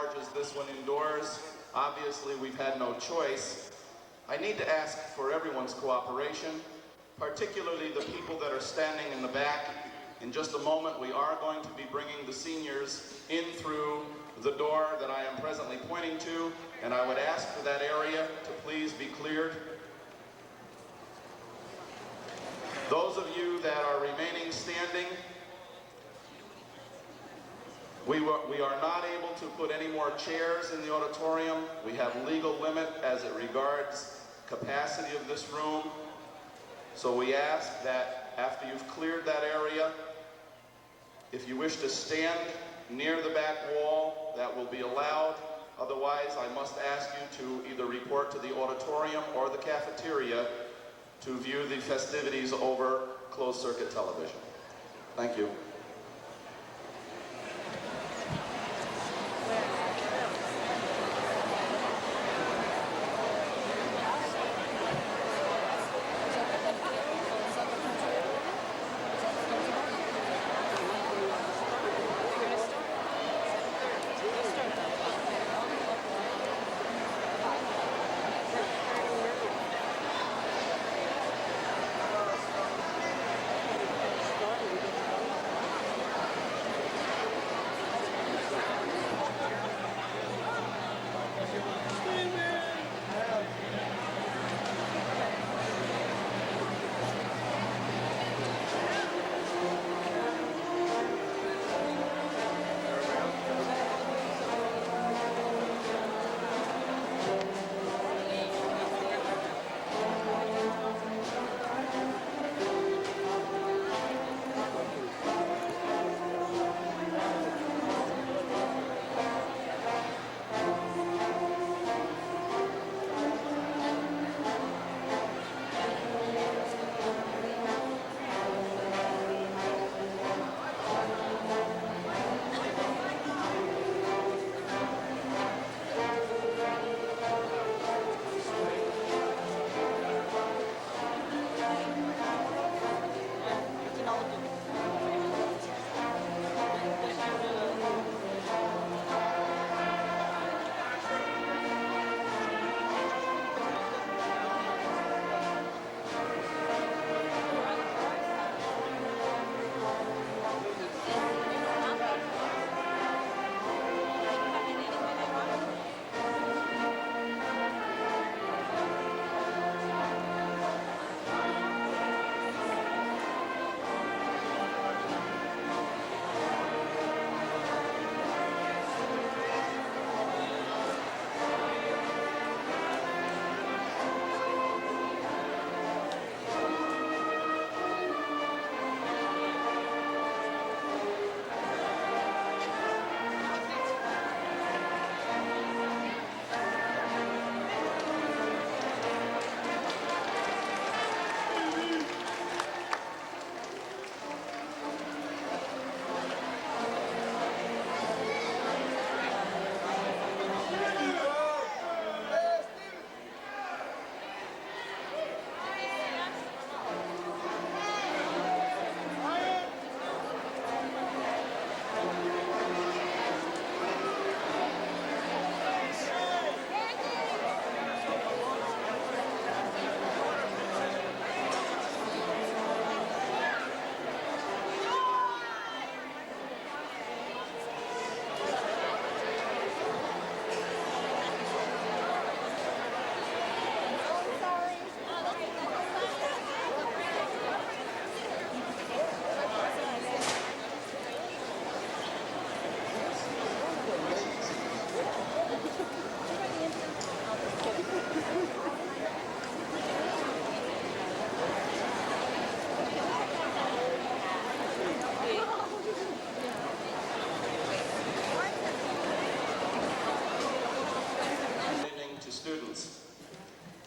charges this one indoors. Obviously, we've had no choice. I need to ask for everyone's cooperation, particularly the people that are standing in the back. In just a moment, we are going to be bringing the seniors in through the door that I am presently pointing to, and I would ask for that area to please be cleared. Those of you that are remaining standing, we are not able to put any more chairs in the auditorium. We have legal limit as it regards capacity of this room. So we ask that after you've cleared that area, if you wish to stand near the back wall, that will be allowed. Otherwise, I must ask you to either report to the auditorium or the cafeteria to view the festivities over closed-circuit television. Thank you.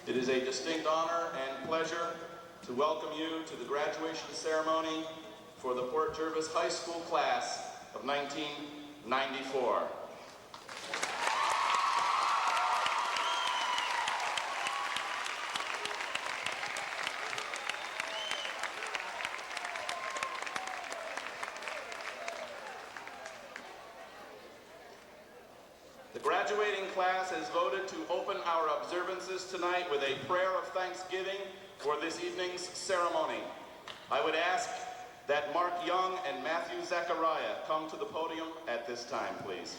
It is a distinct honor and pleasure to welcome you to the graduation ceremony for the Port Jervis High School class of 1994. The graduating class has voted to open our observances tonight with a prayer of thanksgiving for this evening's ceremony. I would ask that Mark Young and Matthew Zachariah come to the podium at this time, please.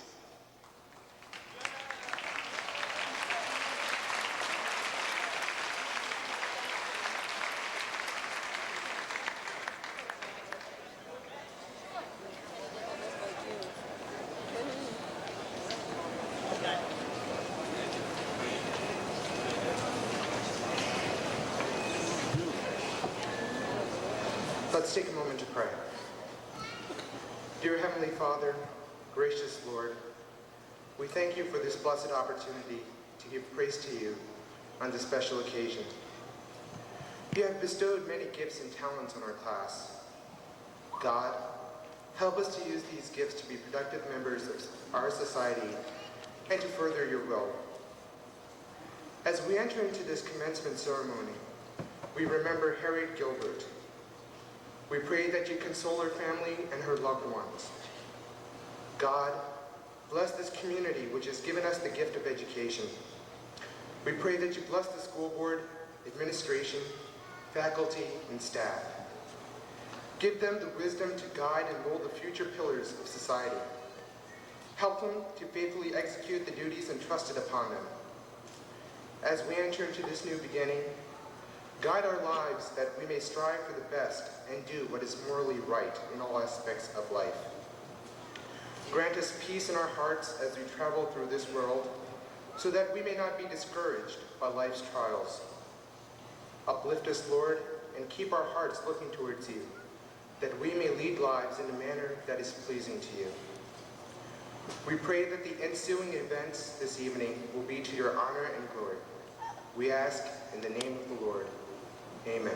Let's take a moment to pray. Dear Heavenly Father, gracious Lord, we thank you for this blessed opportunity to give praise to you on this special occasion. You have bestowed many gifts and talents on our class. God, help us to use these gifts to be productive members of our society and to further your will. As we enter into this commencement ceremony, we remember Harriet Gilbert. We pray that you console her family and her loved ones. God, bless this community which has given us the gift of education. We pray that you bless the school board, administration, faculty, and staff. Give them the wisdom to guide and mold the future pillars of society. Help them to faithfully execute the duties entrusted upon them. As we enter into this new beginning, guide our lives that we may strive for the best and do what is morally right in all aspects of life. Grant us peace in our hearts as we travel through this world, so that we may not be discouraged by life's trials. Uplift us, Lord, and keep our hearts looking towards you, that we may lead lives in a manner that is pleasing to you. We pray that the ensuing events this evening will be to your honor and glory. We ask in the name of the Lord. Amen.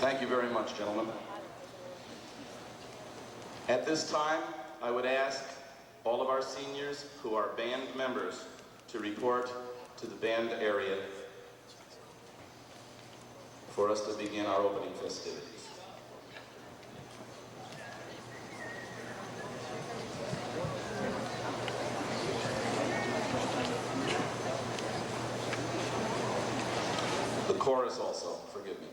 Thank you very much, gentlemen. At this time, I would ask all of our seniors who are band members to report to the band area for us to begin our opening festivities. The chorus also, forgive me.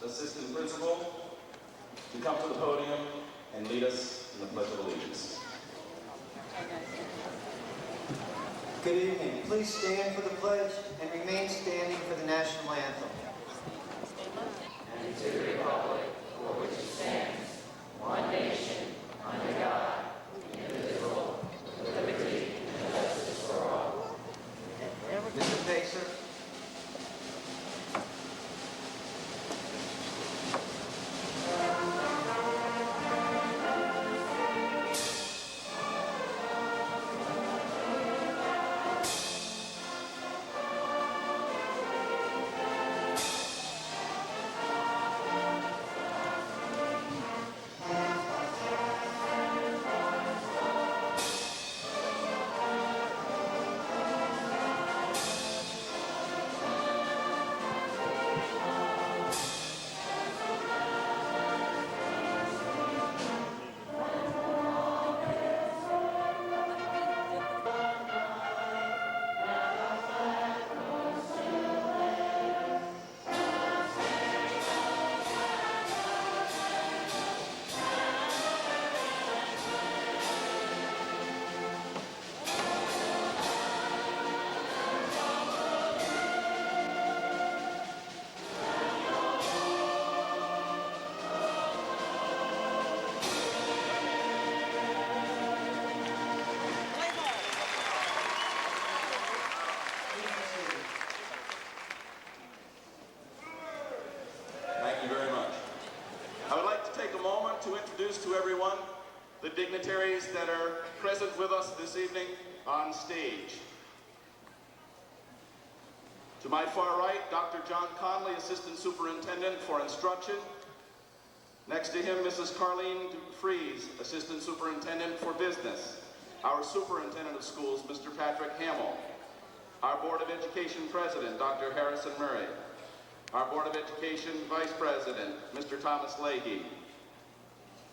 Assistant Principal to come to the podium and lead us in the Pledge of Allegiance. Good evening. Please stand for the pledge and remain standing for the national anthem. And to the republic for which it stands, one nation, under God, indivisible, with liberty and justice for all. Mr. Pacer. introduce to everyone the dignitaries that are present with us this evening on stage. To my far right, Dr. John Conley, Assistant Superintendent for Instruction. Next to him, Mrs. Carlene Fries, Assistant Superintendent for Business. Our Superintendent of Schools, Mr. Patrick Hamill. Our Board of Education President, Dr. Harrison Murray. Our Board of Education Vice President, Mr. Thomas Leahy.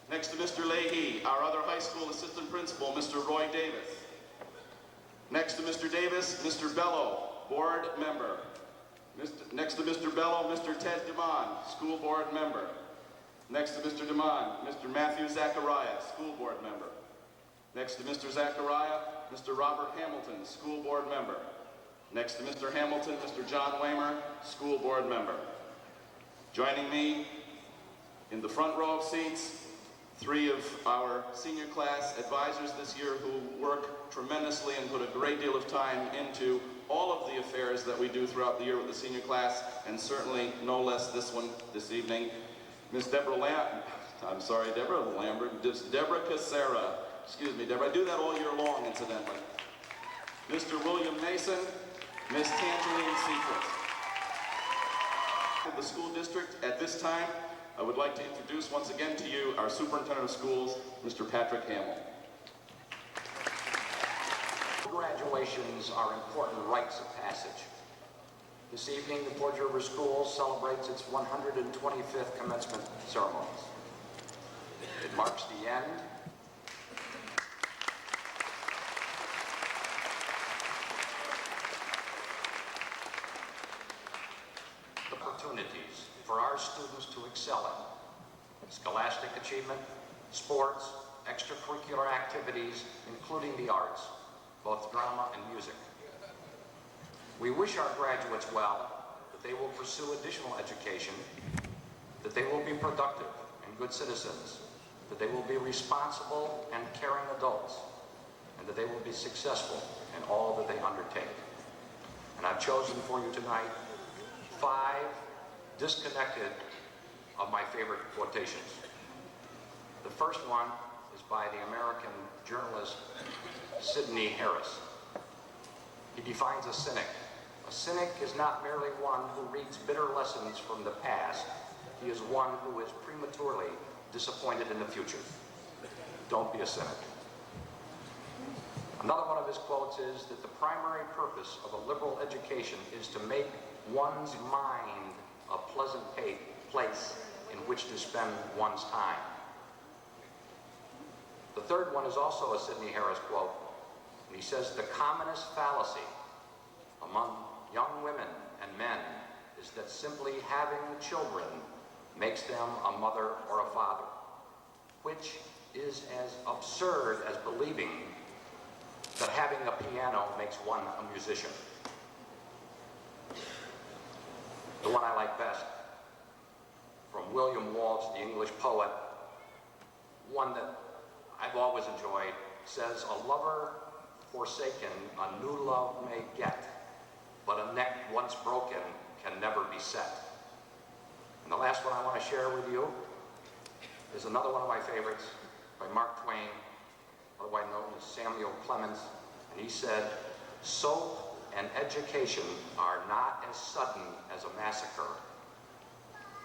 Next to Mr. Leahy, our other high school assistant principal, Mr. Roy Davis. Next to Mr. Davis, Mr. Bello, board member. Next to Mr. Bello, Mr. Ted DeMond, school board member. Next to Mr. DeMond, Mr. Matthew Zachariah, school board member. Next to Mr. Zachariah, Mr. Robert Hamilton, school board member. Next to Mr. Hamilton, Mr. John Waymer, school board member. Joining me in the front row of seats, 3 of our senior class advisors this year who work tremendously and put a great deal of time into all of the affairs that we do throughout the year with the senior class, and certainly no less this one this evening. Miss Deborah Lambert, Deborah Casera, excuse me, Deborah, I do that all year long, incidentally. Mr. William Mason, Miss Tangeline Seacrest. The school district at this time, I would like to introduce once again to you our Superintendent of Schools, Mr. Patrick Hamill. Graduations are important rites of passage. This evening, the Forge River Schools celebrates its 125th commencement ceremonies. It marks the end of opportunities for our students to excel in scholastic achievement, sports, extracurricular activities, including the arts, both drama and music. We wish our graduates well, that they will pursue additional education, that they will be productive and good citizens, that they will be responsible and caring adults, and that they will be successful in all that they undertake. And I've chosen for you tonight 5 disconnected of my favorite quotations. The first one is by the American journalist Sidney Harris. He defines a cynic. A cynic is not merely one who reads bitter lessons from the past. He is one who is prematurely disappointed in the future. Don't be a cynic. Another one of his quotes is that the primary purpose of a liberal education is to make one's mind a pleasant place in which to spend one's time. The third one is also a Sidney Harris quote. And he says, the commonest fallacy among young women and men is that simply having children makes them a mother or a father, which is as absurd as believing that having a piano makes one a musician. The one I like best, from William Walsh, the English poet, one that I've always enjoyed, says, a lover forsaken a new love may get, but a neck once broken can never be set. And the last one I want to share with you is another one of my favorites by Mark Twain, otherwise known as Samuel Clemens, and he said, soap and education are not as sudden as a massacre,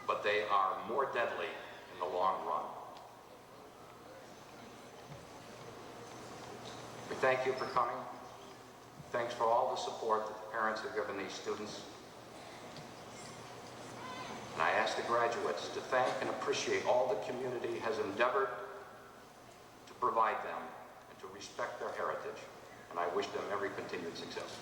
but they are more deadly in the long run. We thank you for coming. Thanks for all the support that the parents have given these students. And I ask the graduates to thank and appreciate all the community has endeavored to provide them and to respect their heritage. And I wish them every continued success.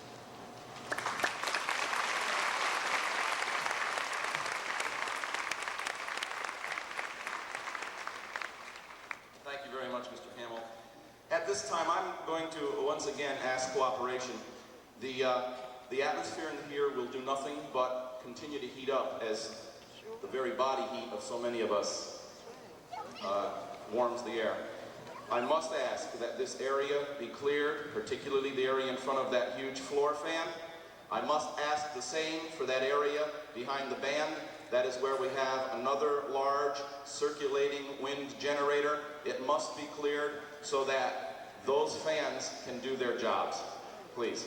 Thank you very much, Mr. Hamill. At this time, I'm going to once again ask cooperation. The atmosphere in here will do nothing but continue to heat up as the very body heat of so many of us warms the air. I must ask that this area be cleared, particularly the area in front of that huge floor fan, I must ask the same for that area behind the band. That is where we have another large circulating wind generator. It must be cleared so that those fans can do their jobs. Please.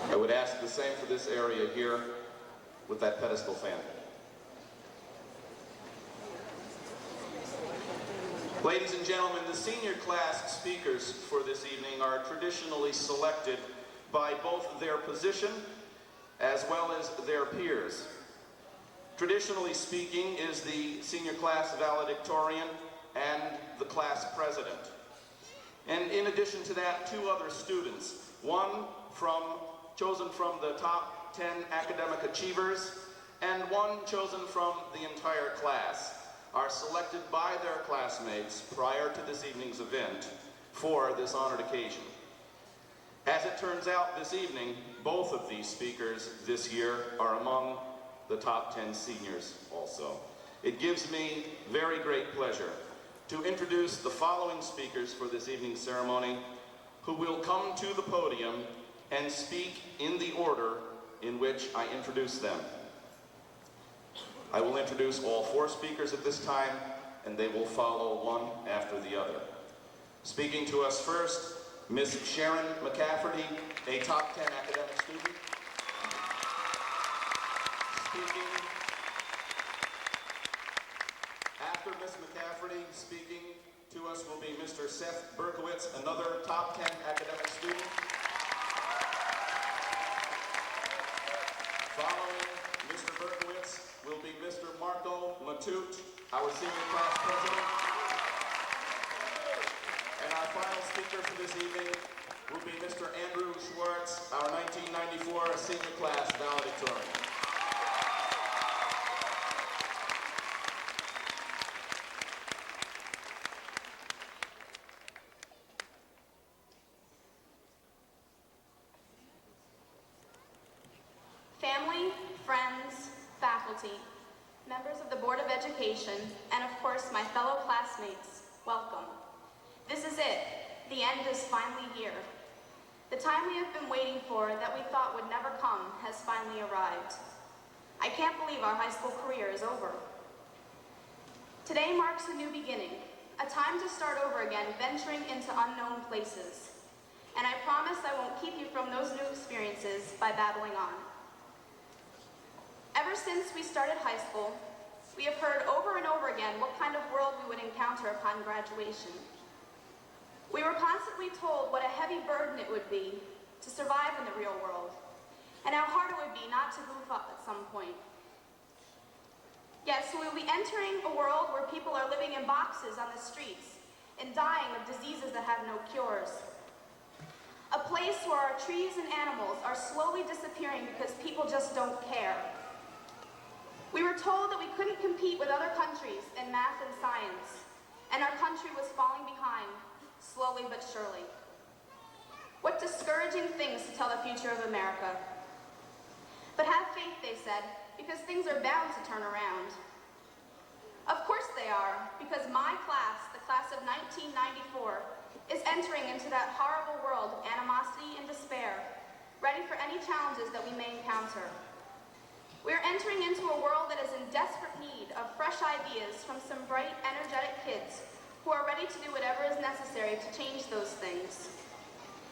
I would ask the same for this area here with that pedestal fan. Ladies and gentlemen, the senior class speakers for this evening are traditionally selected by both their position as well as their peers. Traditionally speaking is the senior class valedictorian and the class president. And in addition to that, two other students, one chosen from the top 10 academic achievers and one chosen from the entire class, are selected by their classmates prior to this evening's event for this honored occasion. As it turns out this evening, both of these speakers this year are among the top 10 seniors also. It gives me very great pleasure to introduce the following speakers for this evening's ceremony, who will come to the podium and speak in the order in which I introduce them. I will introduce all four speakers at this time, and they will follow one after the other. Speaking to us first, Miss Sharon McCafferty, a top 10 academic student. Speaking after Miss McCafferty, speaking to us will be Mr. Seth Berkowitz, another top 10 academic student. Following Mr. Berkowitz will be Mr. Marco Matute, our senior class president. And our final speaker for this evening will be Mr. Andrew Schwartz, our 1994 senior class valedictorian. Family, friends, faculty, members of the Board of Education, and of course my fellow classmates, welcome. This is it. The end is finally here. The time we have been waiting for that we thought would never come has finally arrived. I can't believe our high school career is over. Today marks a new beginning, a time to start over again, venturing into unknown places. And I promise I won't keep you from those new experiences by babbling on. Ever since we started high school, we have heard over and over again what kind of world we would encounter upon graduation. We were constantly told what a heavy burden it would be to survive in the real world, and how hard it would be not to goof up at some point. Yes, we will be entering a world where people are living in boxes on the streets and dying of diseases that have no cures. A place where our trees and animals are slowly disappearing because people just don't care. We were told that we couldn't compete with other countries in math and science, and our country was falling behind, slowly but surely. What discouraging things to tell the future of America. But have faith, they said, because things are bound to turn around. Of course they are, because my class, the class of 1994, is entering into that horrible world of animosity and despair, ready for any challenges that we may encounter. We are entering into a world that is in desperate need of fresh ideas from some bright, energetic kids who are ready to do whatever is necessary to change those things.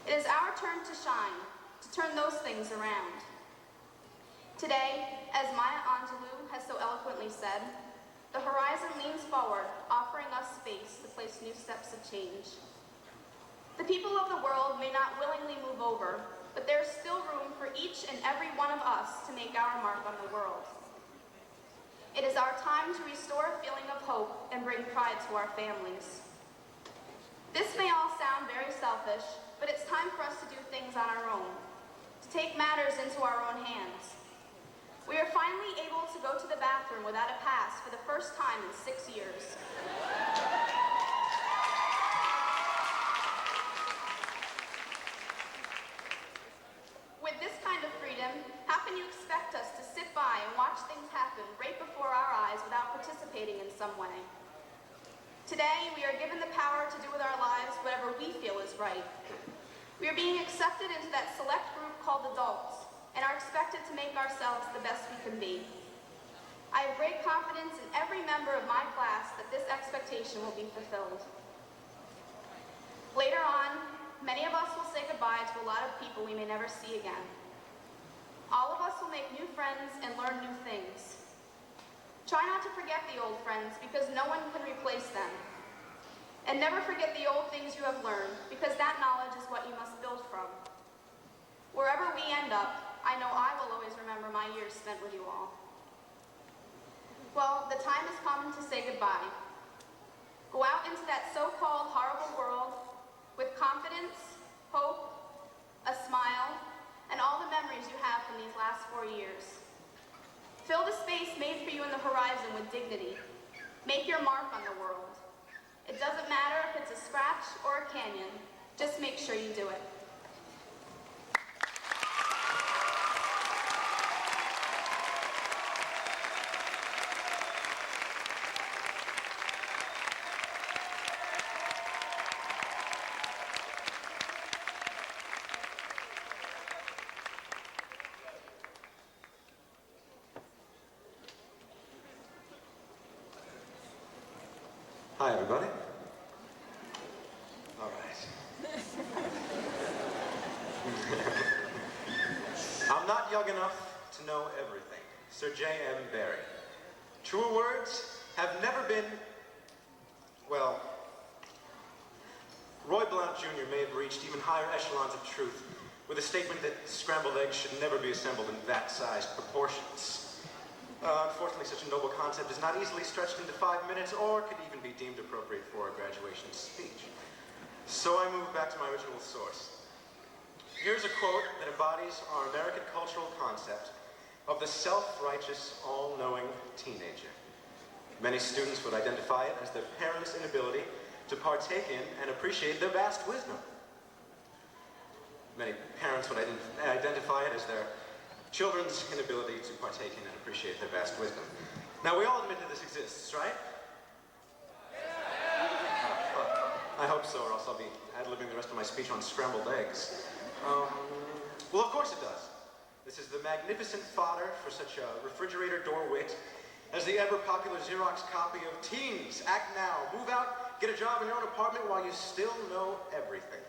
It is our turn to shine, to turn those things around. Today, as Maya Angelou has so eloquently said, the horizon leans forward, offering us space to place new steps of change. The people of the world may not willingly move over, but there is still room for each and every one of us to make our mark on the world. It is our time to restore a feeling of hope and bring pride to our families. This may all sound very selfish, but it's time for us to do things on our own, to take matters into our own hands. We are finally able to go to the bathroom without a pass for the first time in 6 years. With this kind of freedom, how can you expect us to sit by and watch things happen right before our eyes without participating in some way? Today, we are given the power to do with our lives whatever we feel is right. We are being accepted into that select group called adults and are expected to make ourselves the best we can be. I have great confidence in every member of my class that this expectation will be fulfilled. Later on, many of us will say goodbye to a lot of people we may never see again. All of us will make new friends and learn new things. Try not to forget the old friends because no one can replace them. And never forget the old things you have learned because that knowledge is what you must build from. Wherever we end up, I know I will always remember my years spent with you all. Well, the time has come to say goodbye. Go out into that so-called horrible world with confidence, hope, a smile, and all the memories you have from these last 4 years. Fill the space made for you in the horizon with dignity. Make your mark on the world. It doesn't matter if it's a scratch or a canyon, just make sure you do it. Hi, everybody. All right. I'm not young enough to know everything. Sir J.M. Barrie. Truer words have never been, well, Roy Blount Jr. may have reached even higher echelons of truth with a statement that scrambled eggs should never be assembled in that-sized proportions. Unfortunately, such a noble concept is not easily stretched into 5 minutes or could even be deemed appropriate for a graduation speech. So I move back to my original source. Here's a quote that embodies our American cultural concept of the self-righteous, all-knowing teenager. Many students would identify it as their parents' inability to partake in and appreciate their vast wisdom. Many parents would identify it as their children's inability to partake in and appreciate their vast wisdom. Now, we all admit that this exists, right? I hope so, or else I'll be ad-libbing the rest of my speech on scrambled eggs. Well, of course it does. This is the magnificent fodder for such a refrigerator door wit as the ever-popular Xerox copy of Teens, Act Now, Move Out, Get a Job in Your Own Apartment While You Still Know Everything.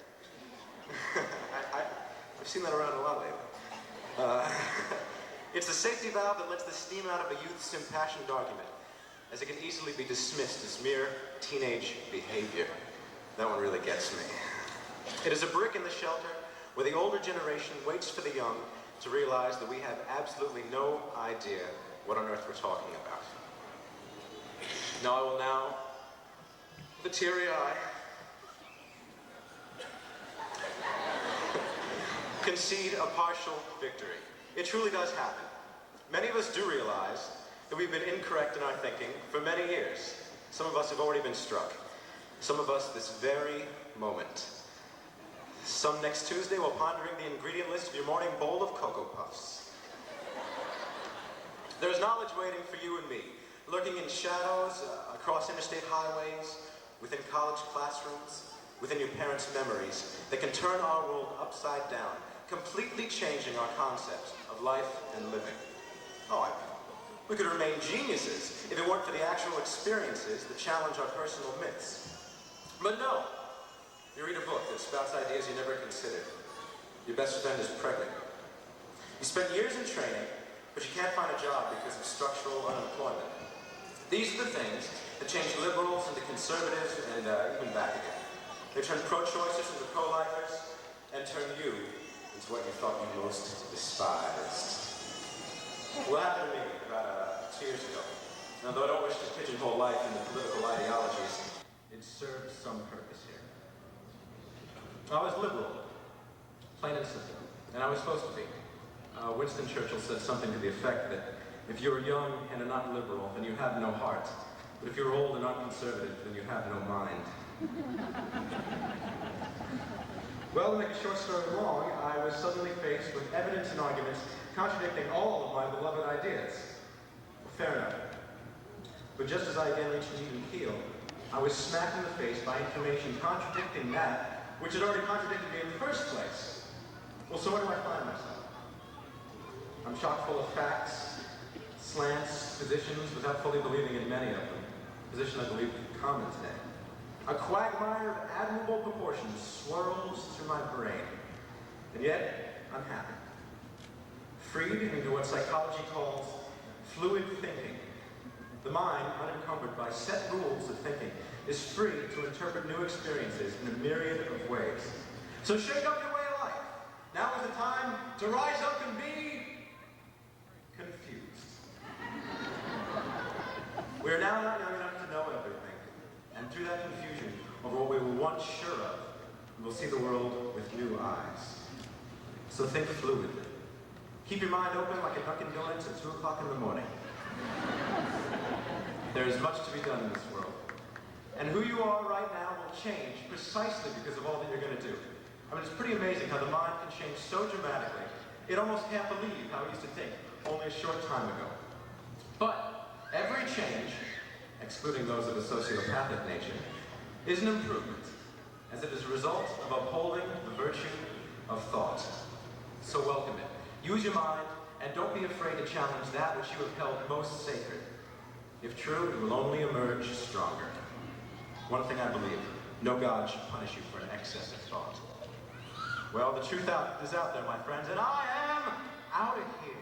I've seen that around a lot lately. It's the safety valve that lets the steam out of a youth's impassioned argument, as it can easily be dismissed as mere teenage behavior. That one really gets me. It is a brick in the shelter where the older generation waits for the young to realize that we have absolutely no idea what on earth we're talking about. Now I will now, with a teary eye, concede a partial victory. It truly does happen. Many of us do realize that we've been incorrect in our thinking for many years. Some of us have already been struck. Some of us this very moment. Some next Tuesday while pondering the ingredient list of your morning bowl of Cocoa Puffs. There's knowledge waiting for you and me, lurking in shadows, across interstate highways, within college classrooms, within your parents' memories, that can turn our world upside down, completely changing our concept of life and living. We could remain geniuses if it weren't for the actual experiences that challenge our personal myths. But no, you read a book that spouts ideas you never considered. Your best friend is pregnant. You spent years in training, but you can't find a job because of structural unemployment. These are the things that change liberals into conservatives and even back again. They turn pro-choicers into pro-lifers and turn you into what you thought you most despised. What happened to me about 2 years ago? Now, though I don't wish to pigeonhole life into political ideologies, it served some purpose here. I was liberal, plain and simple, and I was supposed to be. Winston Churchill said something to the effect that if you're young and are not liberal, then you have no heart. But if you're old and not conservative, then you have no mind. Well, to make a short story long, I was suddenly faced with evidence and arguments contradicting all of my beloved ideas. Fair enough. But just as I again reached an even keel, I was smacked in the face by information contradicting that which had already contradicted me in the first place. Well, so where do I find myself? I'm chock full of facts, slants, positions, without fully believing in many of them. Position I believe common today. A quagmire of admirable proportions swirls through my brain. And yet, I'm happy. Freed into what psychology calls fluid thinking. The mind, unencumbered by set rules of thinking, is free to interpret new experiences in a myriad of ways. So shake up your way of life. Now is the time to rise up and be confused. We are now not young enough to know everything. And through that confusion over what we were once sure of, we will see the world with new eyes. So think fluidly. Keep your mind open like a Dunkin' Donuts at 2 o'clock in the morning. There is much to be done in this world. And who you are right now will change precisely because of all that you're going to do. I mean, it's pretty amazing how the mind can change so dramatically, it almost can't believe how it used to think only a short time ago. But every change, excluding those of a sociopathic nature, is an improvement, as it is a result of upholding the virtue of thought. So welcome it. Use your mind, and don't be afraid to challenge that which you have held most sacred. If true, you will only emerge stronger. One thing I believe, no God should punish you for an excess of thought. Well, the truth is out there, my friends, and I am out of here.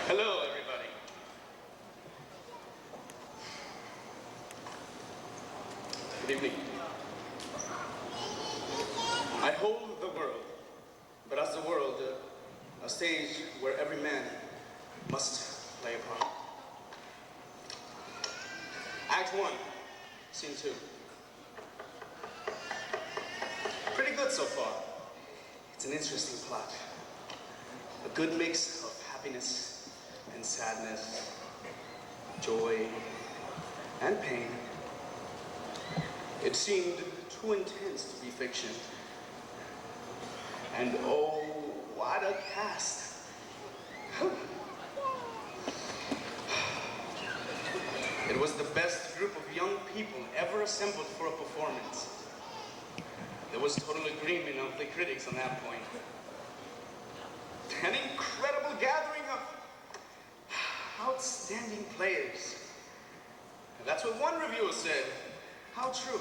Hello, everybody. Good evening. I hold the world, but as the world, a stage where every man must play a part. Act 1, Scene 2. Pretty good so far. It's an interesting plot. A good mix of happiness and sadness, joy and pain. It seemed too intense to be fiction. And oh, what a cast. It was the best group of young people ever assembled for a performance. There was total agreement of the critics on that point. An incredible gathering of outstanding players. And that's what one reviewer said. How true.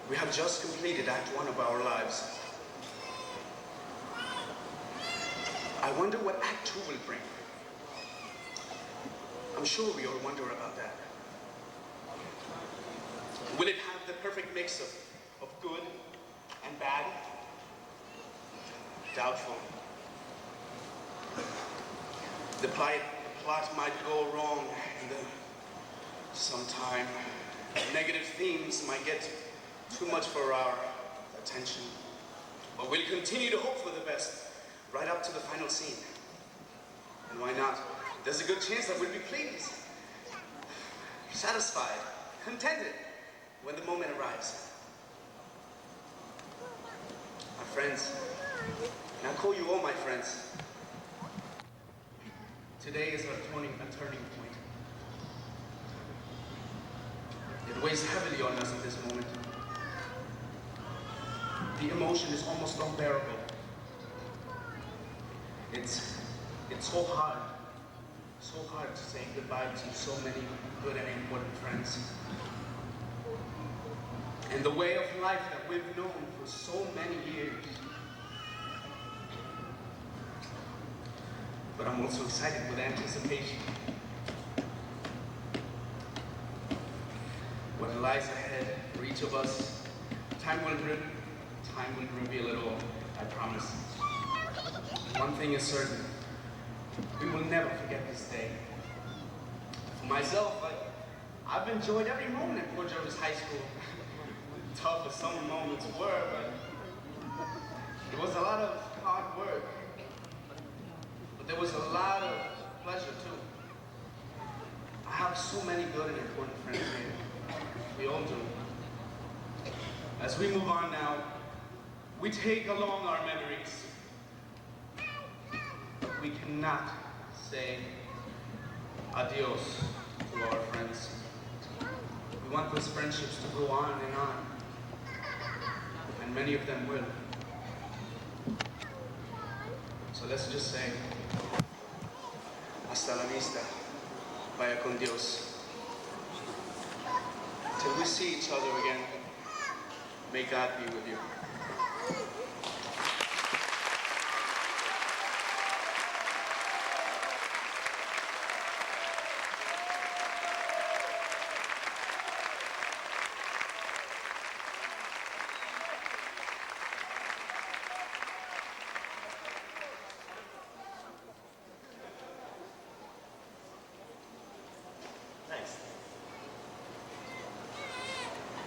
We have just completed Act 1 of our lives. I wonder what Act 2 will bring. I'm sure we all wonder about that. Will it have the perfect mix of good and bad? Doubtful. The plot might go wrong sometime. Negative themes might get too much for our attention. But we'll continue to hope for the best, right up to the final scene. And why not? There's a good chance that we'll be pleased, satisfied, contented when the moment arrives. My friends, and I call you all my friends, today is a turning point. It weighs heavily on us at this moment. The emotion is almost unbearable. It's so hard to say goodbye to so many good and important friends. And the way of life that we've known for so many years. But I'm also excited with anticipation. What lies ahead for each of us, time will reveal it all, I promise. One thing is certain, we will never forget this day. For myself, I've enjoyed every moment at Jervis High School. Tough as some moments were, but It was a lot of hard work, but there was a lot of pleasure too. I have so many good and important friends here. We all do. As we move on now, we take along our memories. We cannot say adios to our friends. We want those friendships to go on, and many of them will. So let's just say, hasta la vista, vaya con Dios. Till we see each other again, may God be with you. Thanks.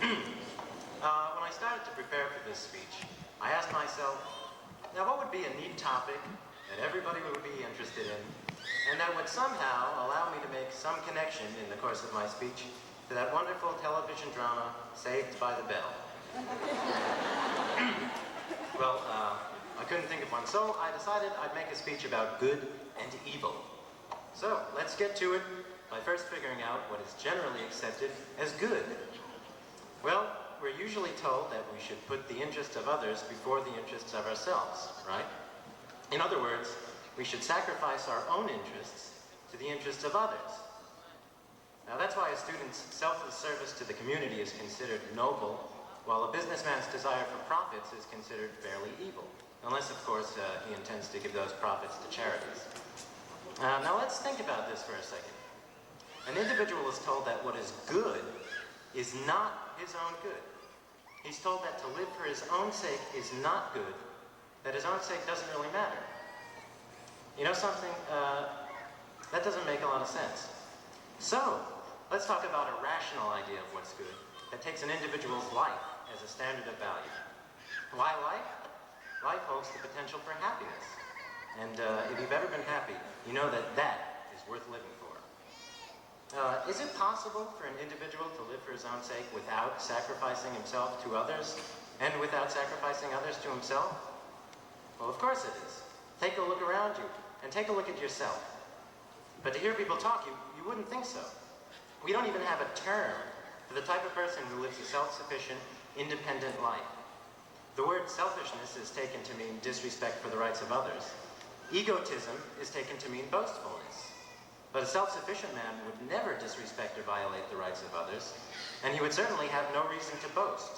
When I started to prepare for this speech, I asked myself, now what would be a neat topic that everybody would be interested in, and that would somehow allow me to make some connection in the course of my speech to that wonderful television drama, Saved by the Bell. Well, I couldn't think of one, so I decided I'd make a speech about good and evil. So, let's get to it by first figuring out what is generally accepted as good. Well, we're usually told that we should put the interests of others before the interests of ourselves, right? In other words, we should sacrifice our own interests to the interests of others. Now that's why a student's selfless service to the community is considered noble, while a businessman's desire for profits is considered fairly evil. Unless, of course, he intends to give those profits to charities. Now let's think about this for a second. An individual is told that what is good is not his own good. He's told that to live for his own sake is not good, that his own sake doesn't really matter. You know something? That doesn't make a lot of sense. So, let's talk about a rational idea of what's good that takes an individual's life as a standard of value. Why life? Life holds the potential for happiness. And if you've ever been happy, you know that that is worth living for. Is it possible for an individual to live for his own sake without sacrificing himself to others, and without sacrificing others to himself? Well, of course it is. Take a look around you, and take a look at yourself. But to hear people talk, you wouldn't think so. We don't even have a term for the type of person who lives a self-sufficient, independent life. The word selfishness is taken to mean disrespect for the rights of others. Egotism is taken to mean boastfulness. But a self-sufficient man would never disrespect or violate the rights of others, and he would certainly have no reason to boast.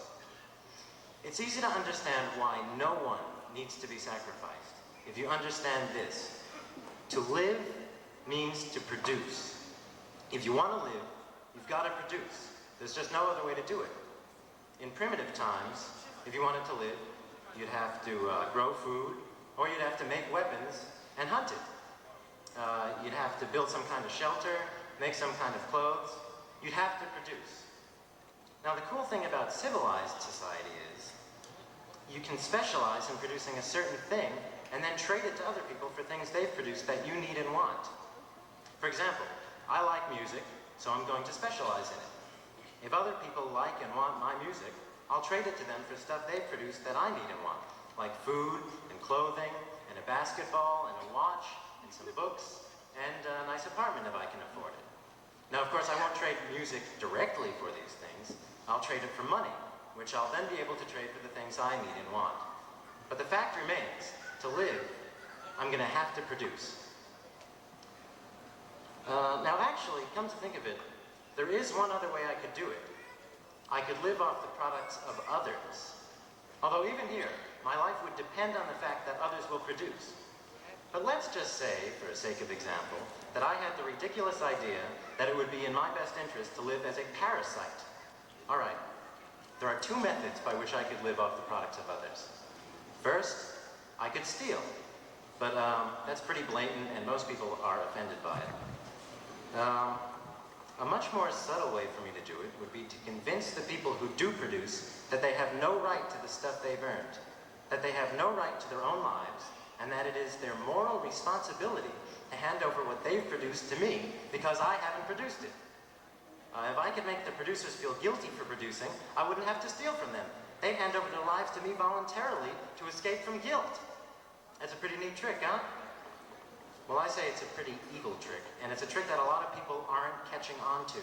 It's easy to understand why no one needs to be sacrificed if you understand this. To live means to produce. If you want to live, you've got to produce. There's just no other way to do it. In primitive times, if you wanted to live, you'd have to grow food, or you'd have to make weapons and hunt it. You'd have to build some kind of shelter, make some kind of clothes. You'd have to produce. Now, the cool thing about civilized society is you can specialize in producing a certain thing and then trade it to other people for things they've produced that you need and want. For example, I like music, so I'm going to specialize in it. If other people like and want my music, I'll trade it to them for stuff they've produced that I need and want, like food and clothing and a basketball and a watch and some books and a nice apartment if I can afford it. Now, of course, I won't trade music directly for these things. I'll trade it for money, which I'll then be able to trade for the things I need and want. But the fact remains, to live, I'm going to have to produce. Now actually, come to think of it, there is one other way I could do it. I could live off the products of others. Although even here, my life would depend on the fact that others will produce. But let's just say, for the sake of example, that I had the ridiculous idea that it would be in my best interest to live as a parasite. All right, there are two methods by which I could live off the products of others. First, I could steal, but that's pretty blatant and most people are offended by it. A much more subtle way for me to do it would be to convince the people who do produce that they have no right to the stuff they've earned. that they have no right to their own lives, and that it is their moral responsibility to hand over what they've produced to me because I haven't produced it. If I could make the producers feel guilty for producing, I wouldn't have to steal from them. They'd hand over their lives to me voluntarily to escape from guilt. That's a pretty neat trick, huh? Well, I say it's a pretty evil trick, and it's a trick that a lot of people aren't catching on to.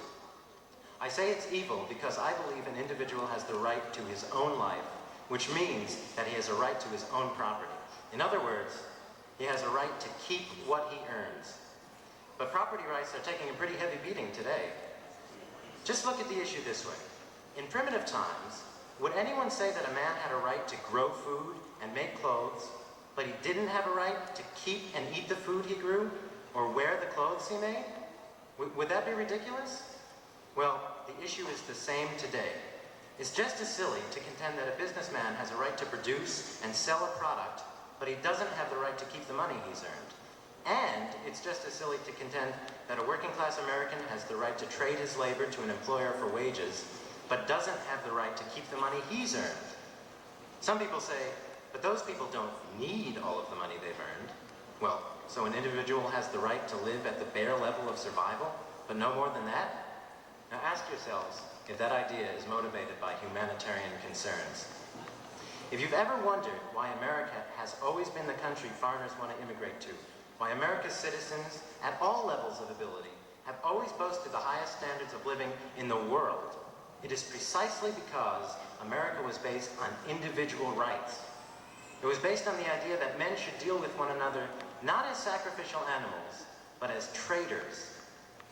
I say it's evil because I believe an individual has the right to his own life, which means that he has a right to his own property. In other words, he has a right to keep what he earns. But property rights are taking a pretty heavy beating today. Just look at the issue this way. In primitive times, would anyone say that a man had a right to grow food and make clothes, but he didn't have a right to keep and eat the food he grew or wear the clothes he made? Would that be ridiculous? Well, the issue is the same today. It's just as silly to contend that a businessman has a right to produce and sell a product, but he doesn't have the right to keep the money he's earned. And it's just as silly to contend that a working-class American has the right to trade his labor to an employer for wages, but doesn't have the right to keep the money he's earned. Some people say, but those people don't need all of the money they've earned. Well, so an individual has the right to live at the bare level of survival, but no more than that? Now ask yourselves if that idea is motivated by humanitarian concerns. If you've ever wondered why America has always been the country foreigners want to immigrate to, why America's citizens, at all levels of ability, have always boasted the highest standards of living in the world, it is precisely because America was based on individual rights. It was based on the idea that men should deal with one another not as sacrificial animals, but as traders.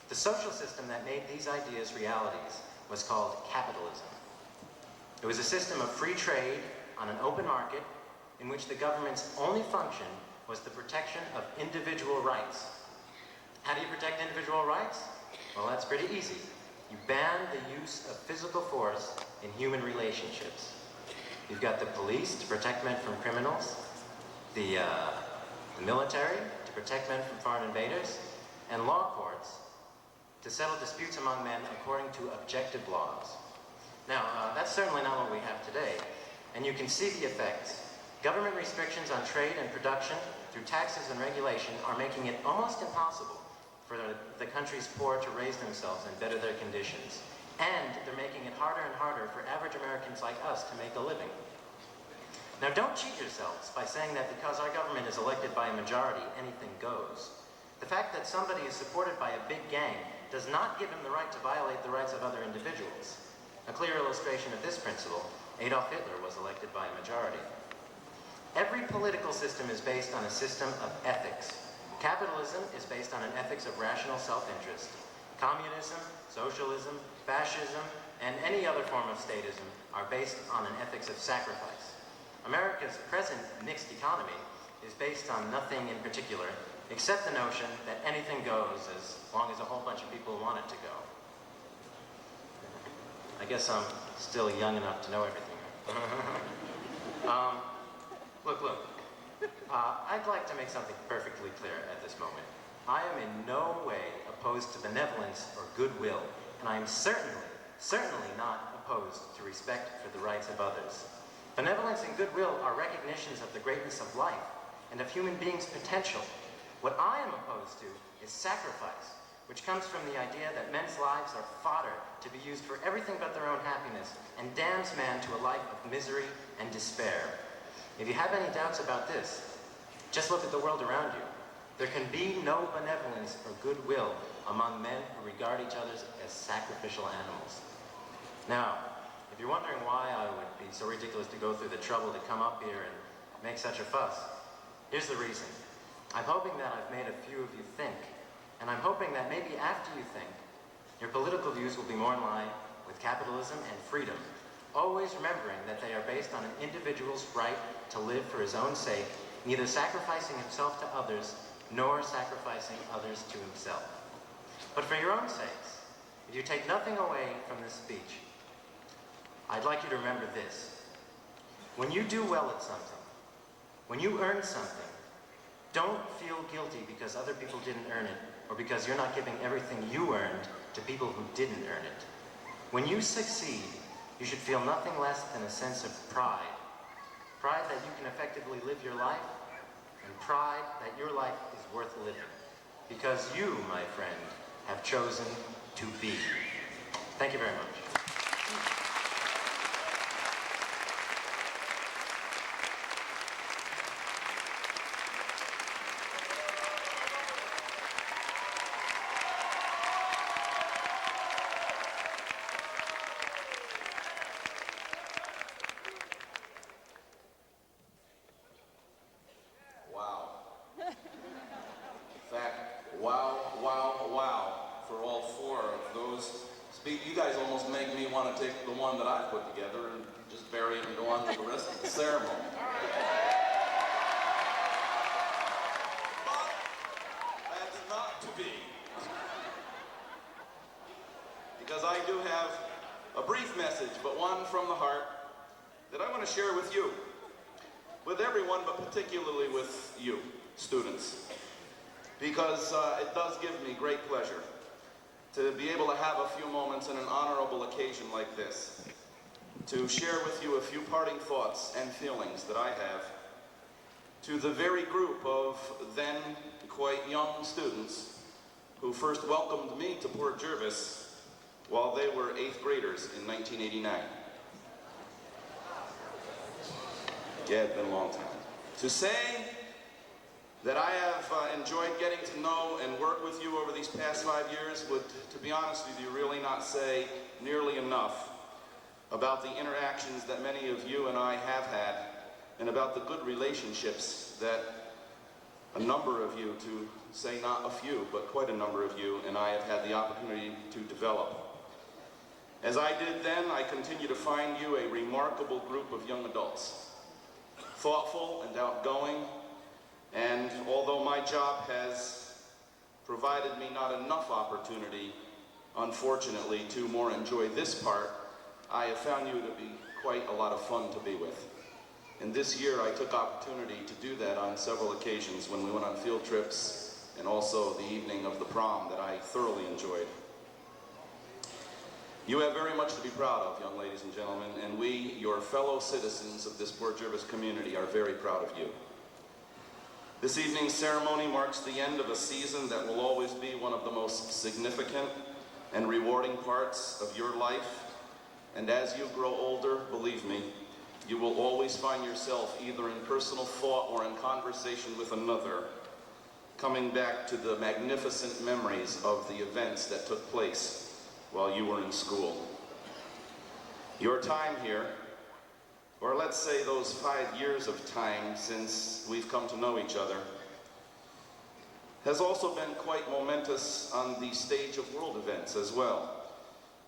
The social system that made these ideas realities was called capitalism. It was a system of free trade on an open market in which the government's only function was the protection of individual rights. How do you protect individual rights? Well, that's pretty easy. You ban the use of physical force in human relationships. You've got the police to protect men from criminals, the military to protect men from foreign invaders, and law courts to settle disputes among men according to objective laws. Now, that's certainly not what we have today, and you can see the effects. Government restrictions on trade and production through taxes and regulation are making it almost impossible for the country's poor to raise themselves and better their conditions. And they're making it harder and harder for average Americans like us to make a living. Now, don't cheat yourselves by saying that because our government is elected by a majority, anything goes. The fact that somebody is supported by a big gang does not give him the right to violate the rights of other individuals. A clear illustration of this principle, Adolf Hitler was elected by a majority. Every political system is based on a system of ethics. Capitalism is based on an ethics of rational self-interest. Communism, socialism, fascism, and any other form of statism are based on an ethics of sacrifice. America's present mixed economy is based on nothing in particular, except the notion that anything goes as long as a whole bunch of people want it to go. I guess I'm still young enough to know everything. Look. I'd like to make something perfectly clear at this moment. I am in no way opposed to benevolence or goodwill, and I am certainly not opposed to respect for the rights of others. Benevolence and goodwill are recognitions of the greatness of life and of human beings' potential. What I am opposed to is sacrifice, which comes from the idea that men's lives are fodder to be used for everything but their own happiness and damns man to a life of misery and despair. If you have any doubts about this, just look at the world around you. There can be no benevolence or goodwill among men who regard each other as sacrificial animals. Now, if you're wondering why I would be so ridiculous to go through the trouble to come up here and make such a fuss, here's the reason. I'm hoping that I've made a few of you think, and I'm hoping that maybe after you think, your political views will be more in line with capitalism and freedom, always remembering that they are based on an individual's right to live for his own sake, neither sacrificing himself to others, nor sacrificing others to himself. But for your own sakes, if you take nothing away from this speech, I'd like you to remember this. When you do well at something, when you earn something, don't feel guilty because other people didn't earn it, or because you're not giving everything you earned to people who didn't earn it. When you succeed, you should feel nothing less than a sense of pride. Pride that you can effectively live your life, and pride that your life is worth living. Because you, my friend, have chosen to be. Thank you very much. Wow. In fact, wow, wow, wow for all four of those. You guys almost make me want to take the one that I put together and just bury it and go on with the rest of the ceremony. But that's not to be. Because I do have a brief message, but one from the heart, that I want to share with you. With everyone, but particularly with you, students. Because it does give me great pleasure to be able to have a few moments in an honorable occasion like this, to share with you a few parting thoughts and feelings that I have to the very group of then quite young students who first welcomed me to Port Jervis while they were 8th graders in 1989. Yeah, it's been a long time. To say that I have enjoyed getting to know and work with you over these past 5 years would, to be honest with you, really not say nearly enough about the interactions that many of you and I have had, and about the good relationships that a number of you, to say not a few, but quite a number of you and I have had the opportunity to develop. As I did then, I continue to find you a remarkable group of young adults, thoughtful and outgoing, and although my job has provided me not enough opportunity, unfortunately, to more enjoy this part, I have found you to be quite a lot of fun to be with. And this year I took opportunity to do that on several occasions when we went on field trips and also the evening of the prom that I thoroughly enjoyed. You have very much to be proud of, young ladies and gentlemen, and we, your fellow citizens of this Port Jervis community, are very proud of you. This evening's ceremony marks the end of a season that will always be one of the most significant and rewarding parts of your life. And as you grow older, believe me, you will always find yourself either in personal thought or in conversation with another, coming back to the magnificent memories of the events that took place while you were in school. Your time here, or let's say those 5 years of time since we've come to know each other, has also been quite momentous on the stage of world events as well.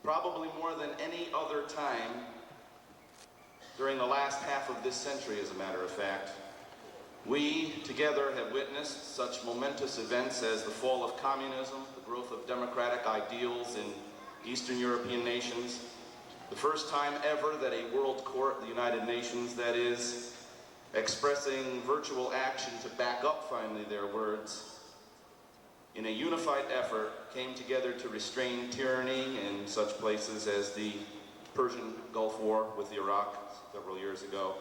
Probably more than any other time during the last half of this century, as a matter of fact. We together have witnessed such momentous events as the fall of communism, the growth of democratic ideals in Eastern European nations, the first time ever that a world court, the United Nations that is, expressing virtual action to back up finally their words, in a unified effort came together to restrain tyranny in such places as the Persian Gulf War with Iraq several years ago,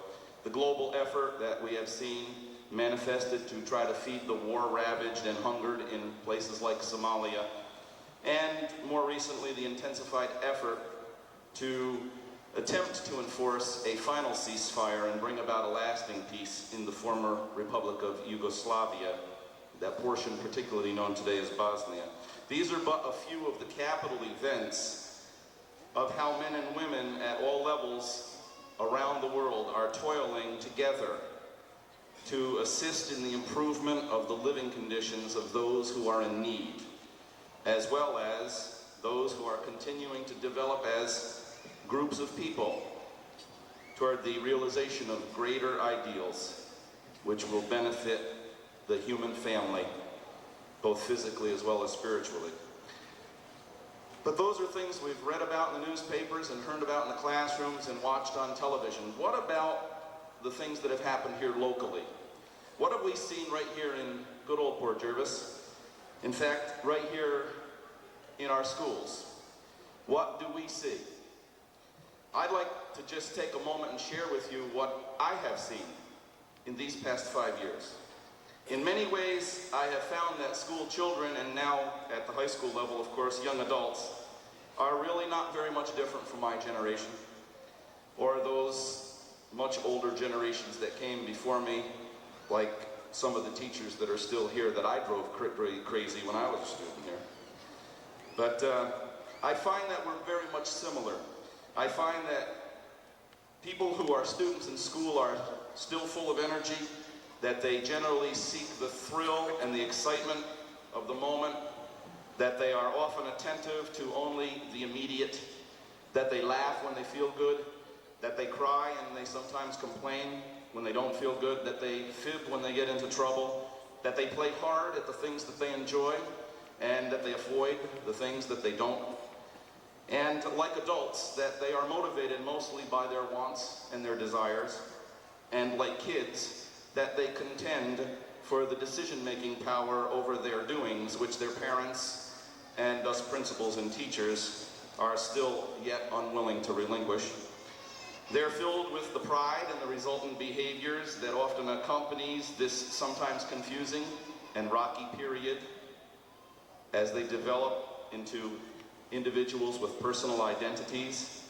the global effort that we have seen manifested to try to feed the war-ravaged and hungered in places like Somalia, and more recently the intensified effort to attempt to enforce a final ceasefire and bring about a lasting peace in the former Republic of Yugoslavia, that portion particularly known today as Bosnia. These are but a few of the capital events of how men and women at all levels around the world are toiling together to assist in the improvement of the living conditions of those who are in need, as well as those who are continuing to develop as groups of people toward the realization of greater ideals which will benefit the human family, both physically as well as spiritually. But those are things we've read about in the newspapers and heard about in the classrooms and watched on television. What about the things that have happened here locally? What have we seen right here in good old Port Jervis? In fact, right here in our schools. What do we see? I'd like to just take a moment and share with you what I have seen in these past 5 years. In many ways, I have found that school children, and now at the high school level, of course, young adults, are really not very much different from my generation, or those much older generations that came before me, like some of the teachers that are still here that I drove crazy when I was a student here. But I find that we're very much similar. I find that people who are students in school are still full of energy, that they generally seek the thrill and the excitement of the moment, that they are often attentive to only the immediate, that they laugh when they feel good, that they cry and they sometimes complain when they don't feel good, that they fib when they get into trouble, that they play hard at the things that they enjoy, and that they avoid the things that they don't. And like adults, that they are motivated mostly by their wants and their desires, and like kids, that they contend for the decision-making power over their doings, which their parents and us principals and teachers are still yet unwilling to relinquish. They're filled with the pride and the resultant behaviors that often accompanies this sometimes confusing and rocky period as they develop into individuals with personal identities,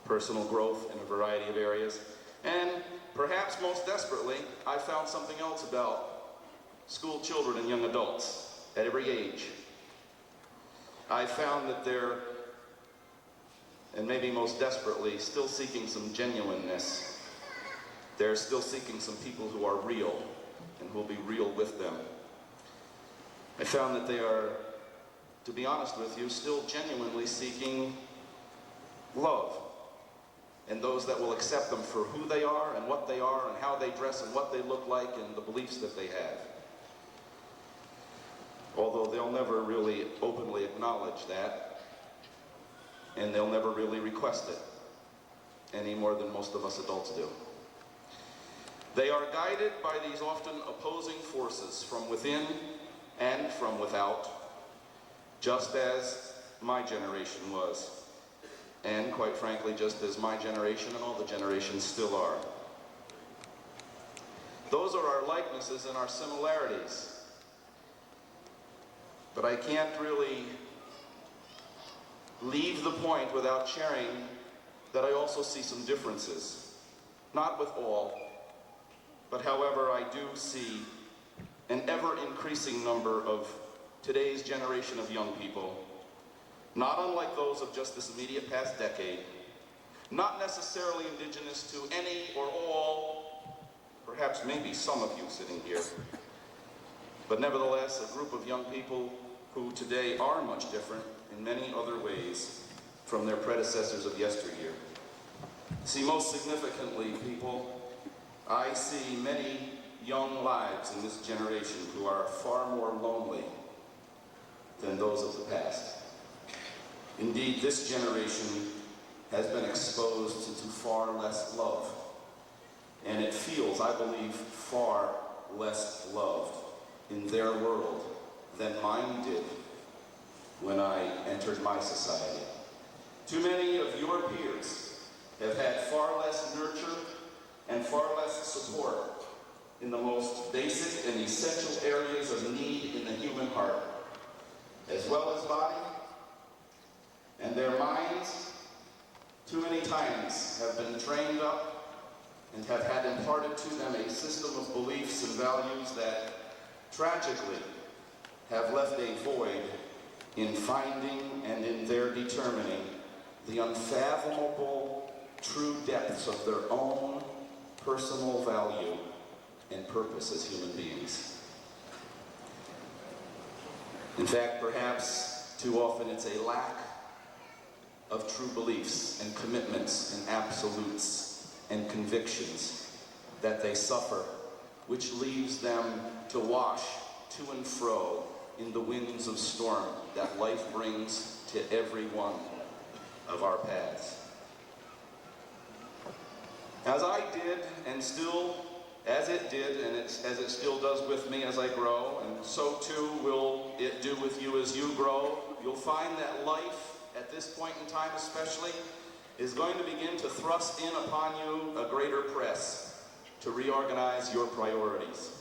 personal growth in a variety of areas, and perhaps most desperately, I found something else about school children and young adults at every age. I found that they're, and maybe most desperately, still seeking some genuineness. They're still seeking some people who are real and who will be real with them. I found that they are, to be honest with you, still genuinely seeking love, and those that will accept them for who they are and what they are and how they dress and what they look like and the beliefs that they have. Although they'll never really openly acknowledge that, and they'll never really request it, any more than most of us adults do. They are guided by these often opposing forces from within and from without, just as my generation was. And quite frankly, just as my generation and all the generations still are. Those are our likenesses and our similarities. But I can't really leave the point without sharing that I also see some differences. Not with all, but however, I do see an ever-increasing number of today's generation of young people, not unlike those of just this immediate past decade, not necessarily indigenous to any or all, perhaps maybe some of you sitting here, but nevertheless a group of young people who today are much different in many other ways from their predecessors of yesteryear. See, most significantly, people, I see many young lives in this generation who are far more lonely than those of the past. Indeed, this generation has been exposed to far less love, and it feels, I believe, far less loved in their world than mine did when I entered my society. Too many of your peers have had far less nurture and far less support in the most basic and essential areas of need in the human heart, as well as body, and their minds, too many times, have been trained up and have had imparted to them a system of beliefs and values that, tragically, have left a void in finding and in their determining the unfathomable true depths of their own personal value and purpose as human beings. In fact, perhaps too often it's a lack of true beliefs and commitments and absolutes and convictions that they suffer, which leaves them to wash to and fro in the winds of storm that life brings to every one of our paths. As I did, and still, as it did, and as it still does with me as I grow, and so too will it do with you as you grow, you'll find that life, at this point in time especially, is going to begin to thrust in upon you a greater press to reorganize your priorities.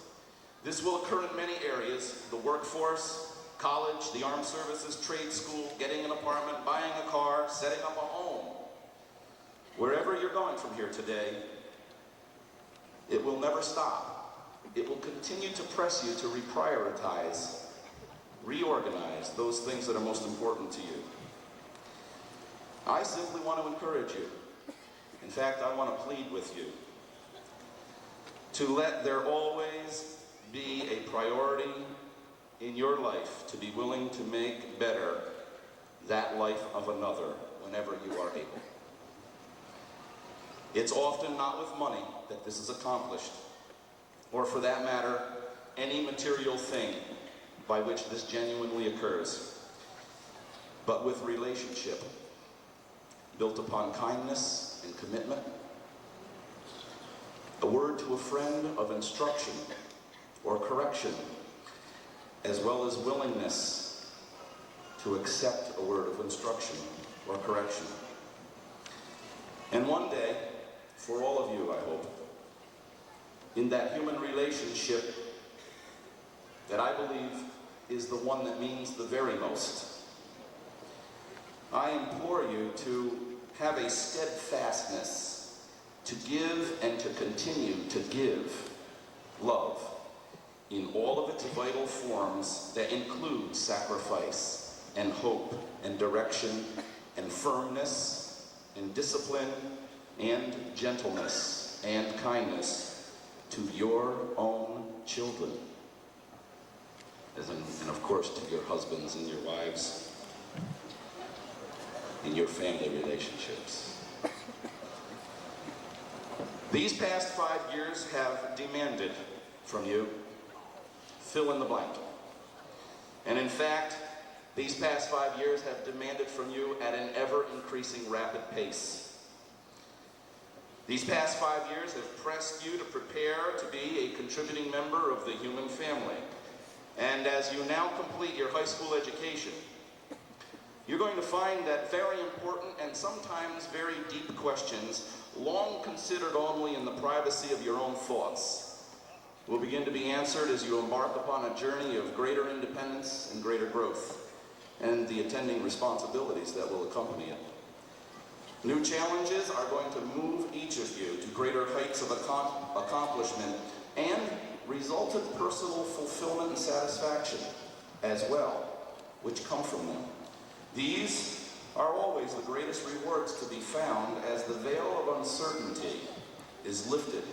This will occur in many areas: the workforce, college, the armed services, trade school, getting an apartment, buying a car, setting up a home. Wherever you're going from here today, it will never stop. It will continue to press you to reprioritize, reorganize those things that are most important to you. I simply want to encourage you. In fact, I want to plead with you to let there always be a priority in your life to be willing to make better that life of another whenever you are able. It's often not with money that this is accomplished, or for that matter, any material thing by which this genuinely occurs, but with relationship built upon kindness and commitment, a word to a friend of instruction or correction, as well as willingness to accept a word of instruction or correction. And one day, for all of you, I hope, in that human relationship that I believe is the one that means the very most, I implore you to have a steadfastness to give and to continue to give love in all of its vital forms that include sacrifice and hope and direction and firmness and discipline and gentleness and kindness to your own children, and of course to your husbands and your wives, in your family relationships. These past 5 years have demanded from you fill in the blank. And in fact, these past 5 years have demanded from you at an ever-increasing rapid pace. These past 5 years have pressed you to prepare to be a contributing member of the human family. And as you now complete your high school education, you're going to find that very important and sometimes very deep questions, long considered only in the privacy of your own thoughts, will begin to be answered as you embark upon a journey of greater independence and greater growth, and the attending responsibilities that will accompany it. New challenges are going to move each of you to greater heights of accomplishment and resultant personal fulfillment and satisfaction as well, which come from them. These are always the greatest rewards to be found as the veil of uncertainty is lifted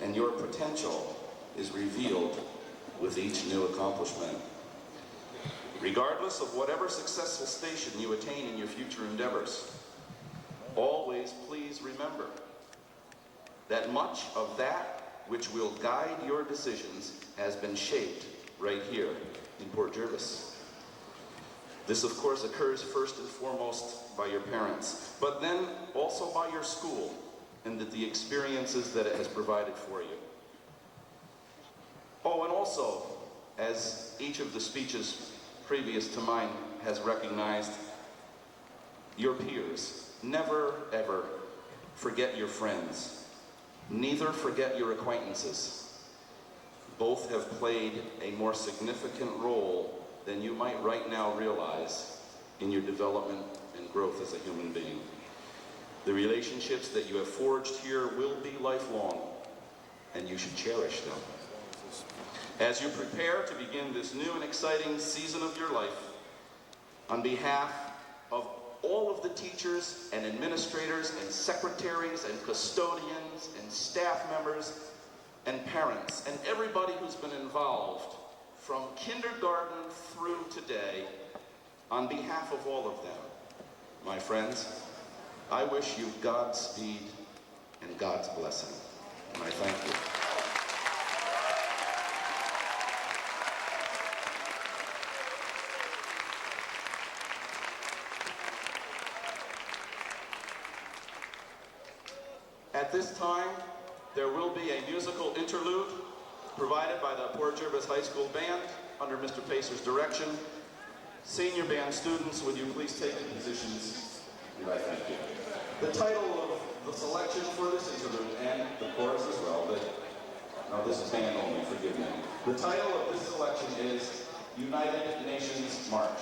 and your potential is revealed with each new accomplishment. Regardless of whatever successful station you attain in your future endeavors, always please remember that much of that which will guide your decisions has been shaped right here in Port Jervis. This, of course, occurs first and foremost by your parents, but then also by your school and the experiences that it has provided for you. Oh, and also, as each of the speeches previous to mine has recognized, your peers. Never, ever forget your friends. Neither forget your acquaintances. Both have played a more significant role than you might right now realize in your development and growth as a human being. The relationships that you have forged here will be lifelong, and you should cherish them. As you prepare to begin this new and exciting season of your life, on behalf of all of the teachers and administrators and secretaries and custodians and staff members and parents and everybody who's been involved from kindergarten through today, on behalf of all of them, my friends, I wish you Godspeed and God's blessing. And I thank you. At this time, there will be a musical interlude provided by the Port Jervis High School Band under Mr. Pacer's direction. Senior band students, would you please take your positions I thank you. The title of the selection for this interlude, and the chorus as well, but no, this is band only, forgive me. The title of this selection is United Nations March.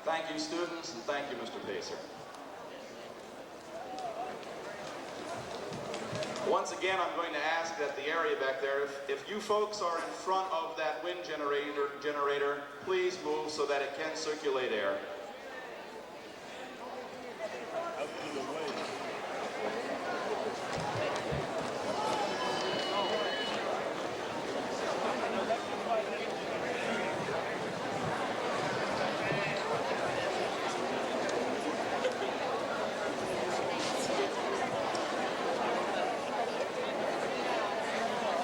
Thank you, students, and thank you, Mr. Pacer. Once again, I'm going to ask that the area back there, if you folks are in front of that wind generator, please move so that it can circulate air.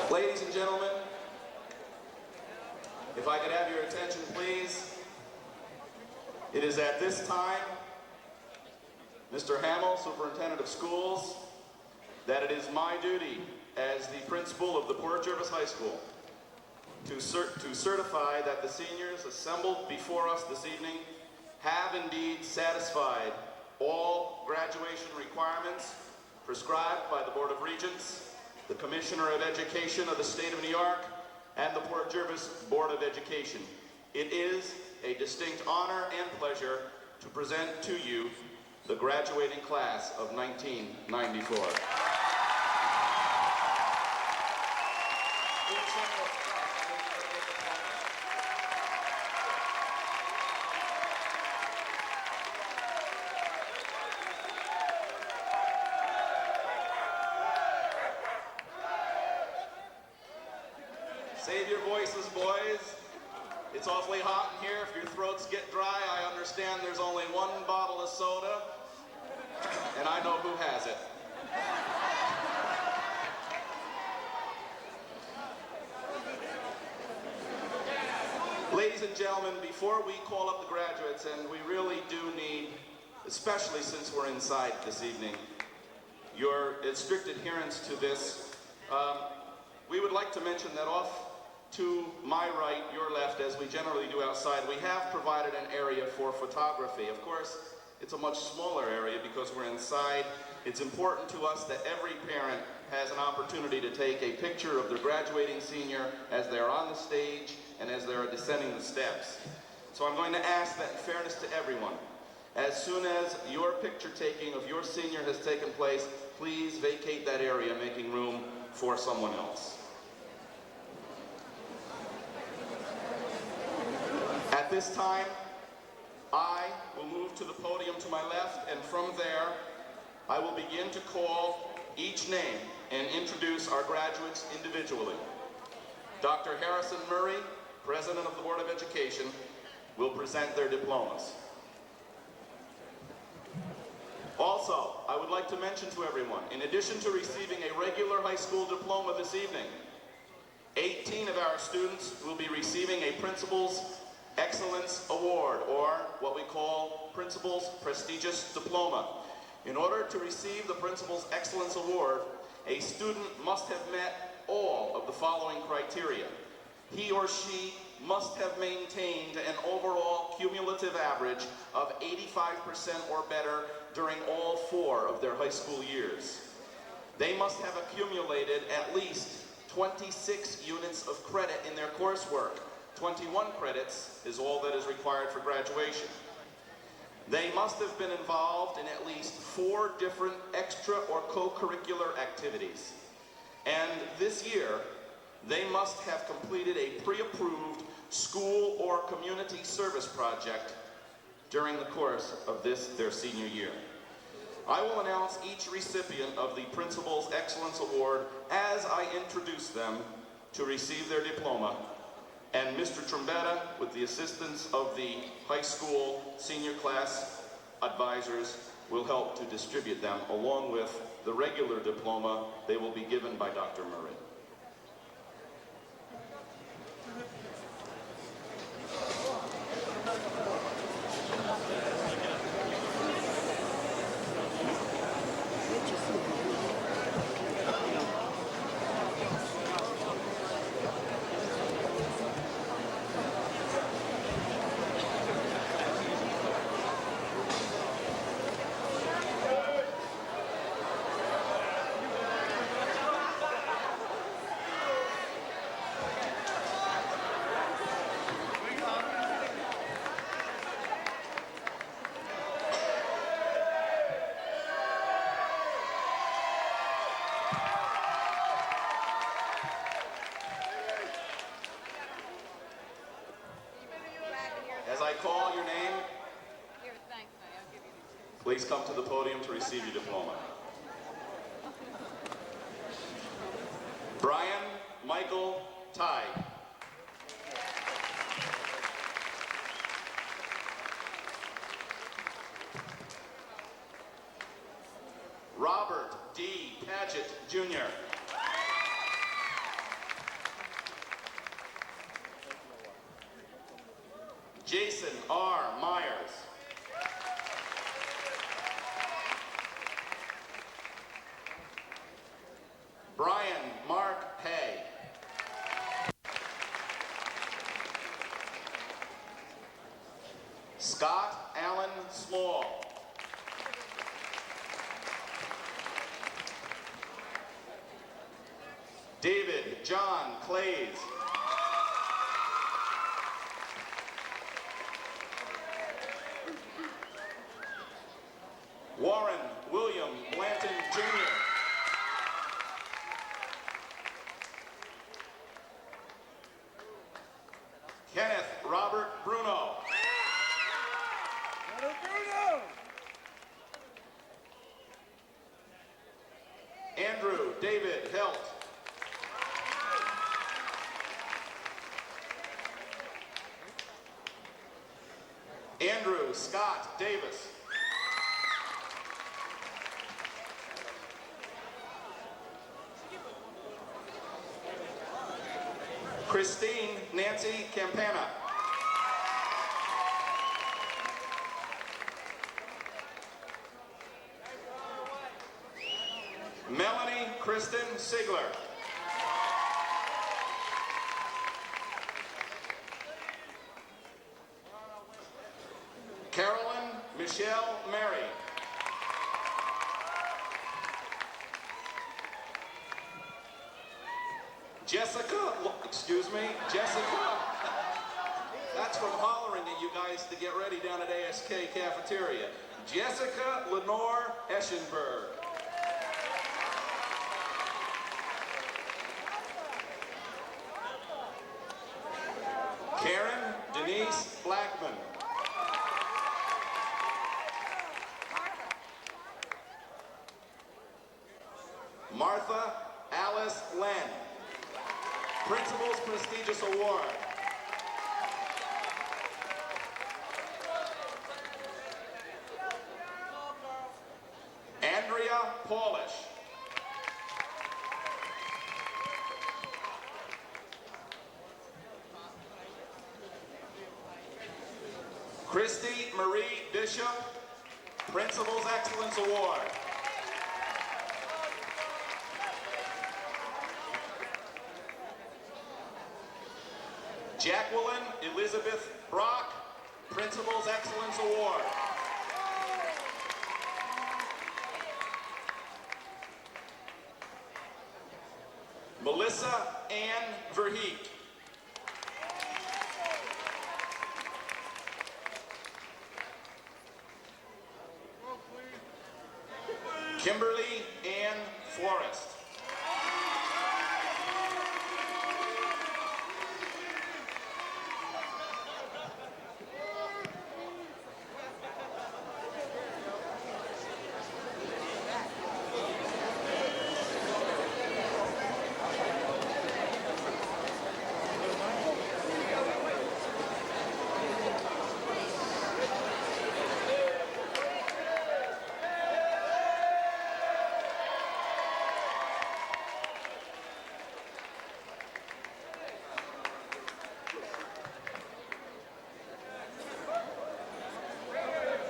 Ladies and gentlemen, if I could have your attention, please. It is at this time, Mr. Hamill, Superintendent of Schools, that it is my duty as the principal of the Port Jervis High School to certify that the seniors assembled before us this evening have indeed satisfied all graduation requirements prescribed by the Board of Regents, the Commissioner of Education of the State of New York, and the Port Jervis Board of Education. It is a distinct honor and pleasure to present to you the graduating class of 1994. Save your voices, boys. It's awfully hot in here. If your throats get dry, I understand there's only one bottle of soda, and I know who has it. Ladies and gentlemen, before we call up the graduates, and we really do need, especially since we're inside this evening, your strict adherence to this, we would like to mention that off to my right, your left, as we generally do outside, we have provided an area for photography. Of course, it's a much smaller area because we're inside. It's important to us that every parent has an opportunity to take a picture of their graduating senior as they're on the stage and as they're descending the steps. So I'm going to ask that, in fairness to everyone, as soon as your picture taking of your senior has taken place, please vacate that area, making room for someone else. At this time, I will move to the podium to my left, and from there, I will begin to call each name and introduce our graduates individually. Dr. Harrison Murray, President of the Board of Education, will present their diplomas. Also, I would like to mention to everyone, in addition to receiving a regular high school diploma this evening, 18 of our students will be receiving a Principal's Excellence Award, or what we call Principal's Prestigious Diploma. In order to receive the Principal's Excellence Award, a student must have met all of the following criteria. He or she must have maintained an overall cumulative average of 85% or better during all 4 of their high school years. They must have accumulated at least 26 units of credit in their coursework. 21 credits is all that is required for graduation. They must have been involved in at least 4 different extra or co-curricular activities. And this year, they must have completed a pre-approved school or community service project during the course of their senior year. I will announce each recipient of the Principal's Excellence Award as I introduce them to receive their diploma, and Mr. Trombetta, with the assistance of the high school senior class advisors, will help to distribute them along with the regular diploma they will be given by Dr. Murray. As I call your name, please come to the podium to receive your diploma. Brian Michael Tye. Robert D. Padgett, Jr. Jason R. Myers. Brian Mark Hay. Scott Allen Small. David John Clays. Warren William Blanton, Jr. Kenneth Robert Bruno. Andrew David Helt. Scott Davis. Christine Nancy Campana. Melanie Kristen Siegler. Carolyn Michelle Mary. Jessica, that's from hollering at you guys to get ready down at ASK Cafeteria. Jessica Lenore Eschenberg. Karen Denise Blackman. Martha Alice Len. Principal's Prestigious Award. Andrea Polish. Christy Marie Bishop, Principal's Excellence Award. Jacqueline Elizabeth Brock, Principal's Excellence Award. Melissa Ann Verheet. Kimberly Ann Forrest.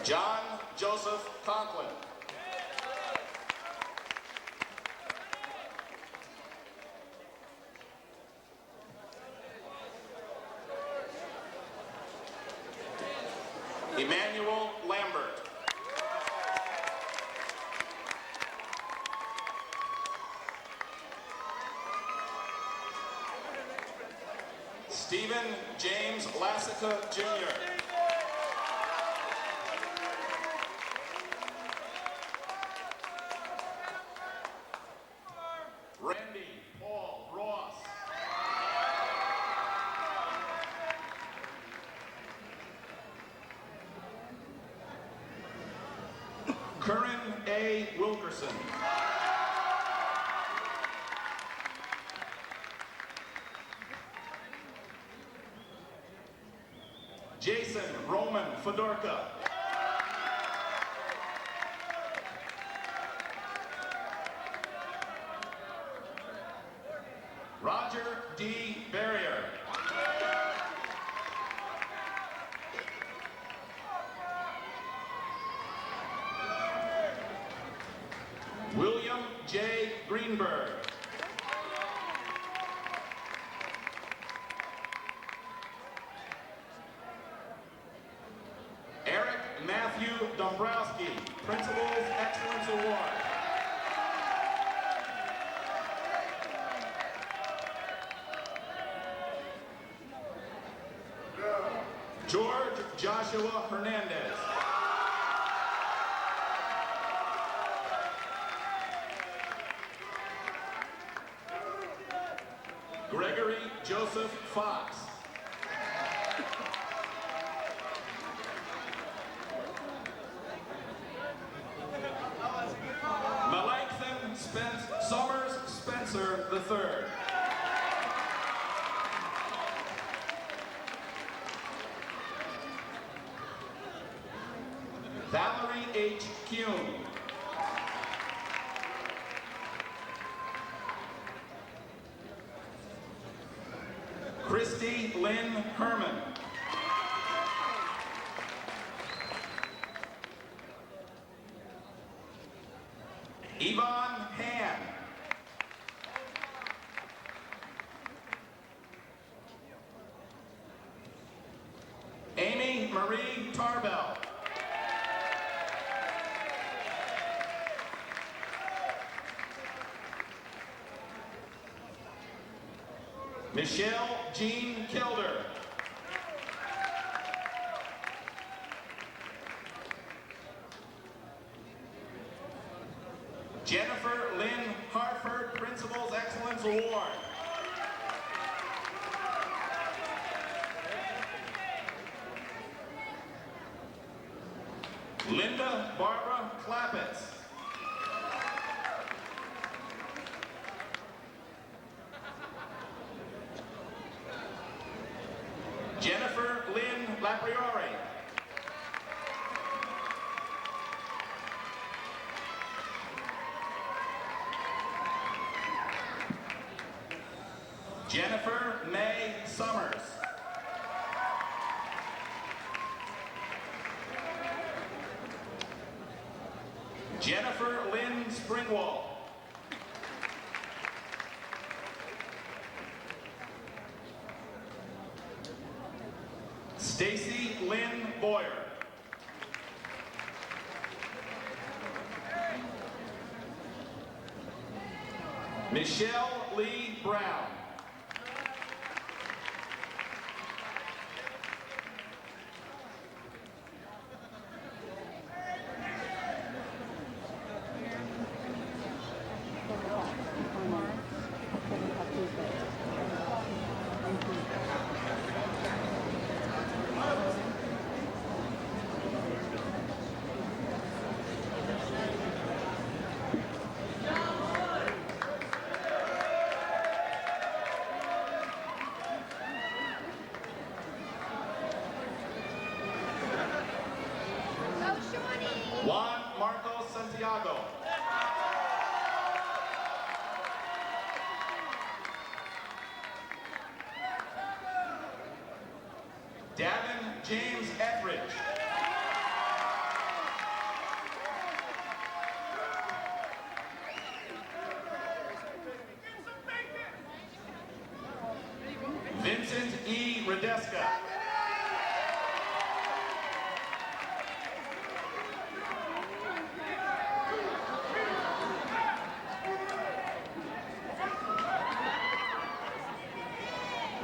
John Joseph Conklin. Emmanuel Lambert. Stephen James Lassica Jr. Randy Paul Ross. Curran A. Wilkerson. Jason Roman Fedorka. Roger D. Barrier. William J. Greenberg. Eric Matthew Dombrowski, Principal's Excellence Award. George Joshua Hernandez. Gregory Joseph Fox. Melancthon Summers Spencer III. H. Kuhn. Christy Lynn Herman. Yvonne Han. Amy Marie Tarbell. Michelle Jean Kilder. Jennifer Lynn Harford Principal's Excellence Award. Linda Barbara Clappets. Jennifer Lynn Lapriore. Jennifer May Summers. Jennifer Lynn Springwall. Stacy Lynn Boyer. Michelle Lee Brown. Juan Marcos Santiago. Davin James Etheridge. Vincent E. Radeska.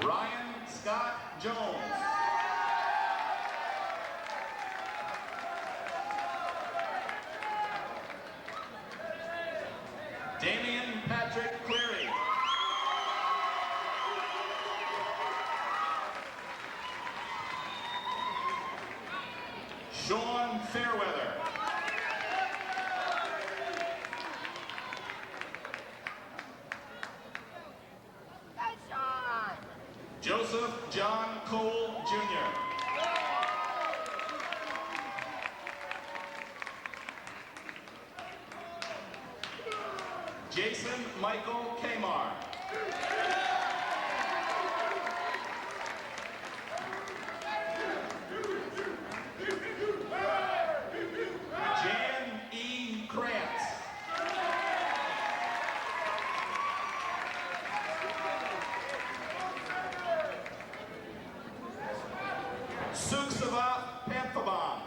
Ryan Scott Jones. Damian Patrick Cleary. Sean Fairweather. Joseph John Cole, Jr. Jason Michael Kamar. Jan E. Krantz. Suksava Panthabon.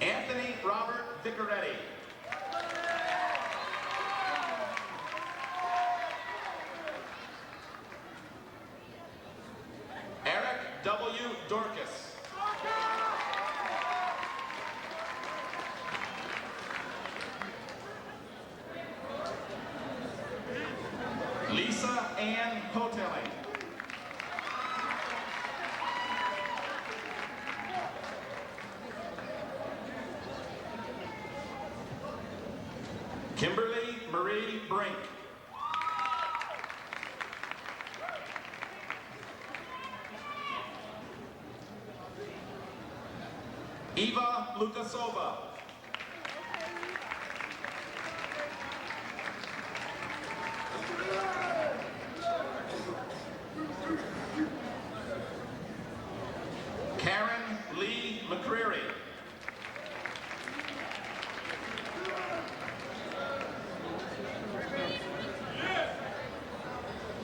Anthony Robert Vicaretti. Eric W. Dorcas. Lisa Ann Hotelling. Kimberly Marie Brink. Eva Lukasova. Karen Lee McCreary.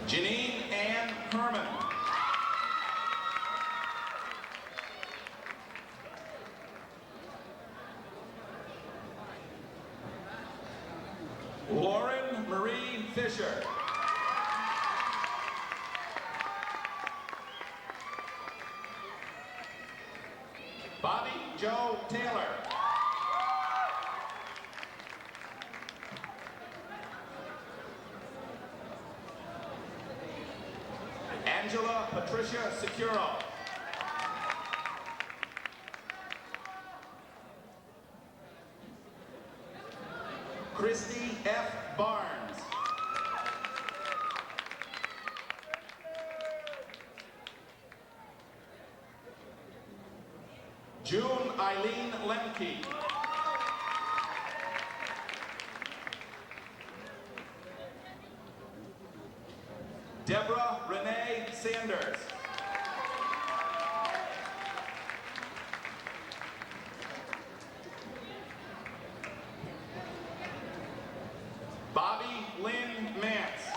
Janine Ann Herman. Lauren Marie Fisher. Bobby Joe Taylor. Angela Patricia Securo. Christy F. Barnes. June Eileen Lemke. Deborah Renee Sanders. Bobby Lynn Mance.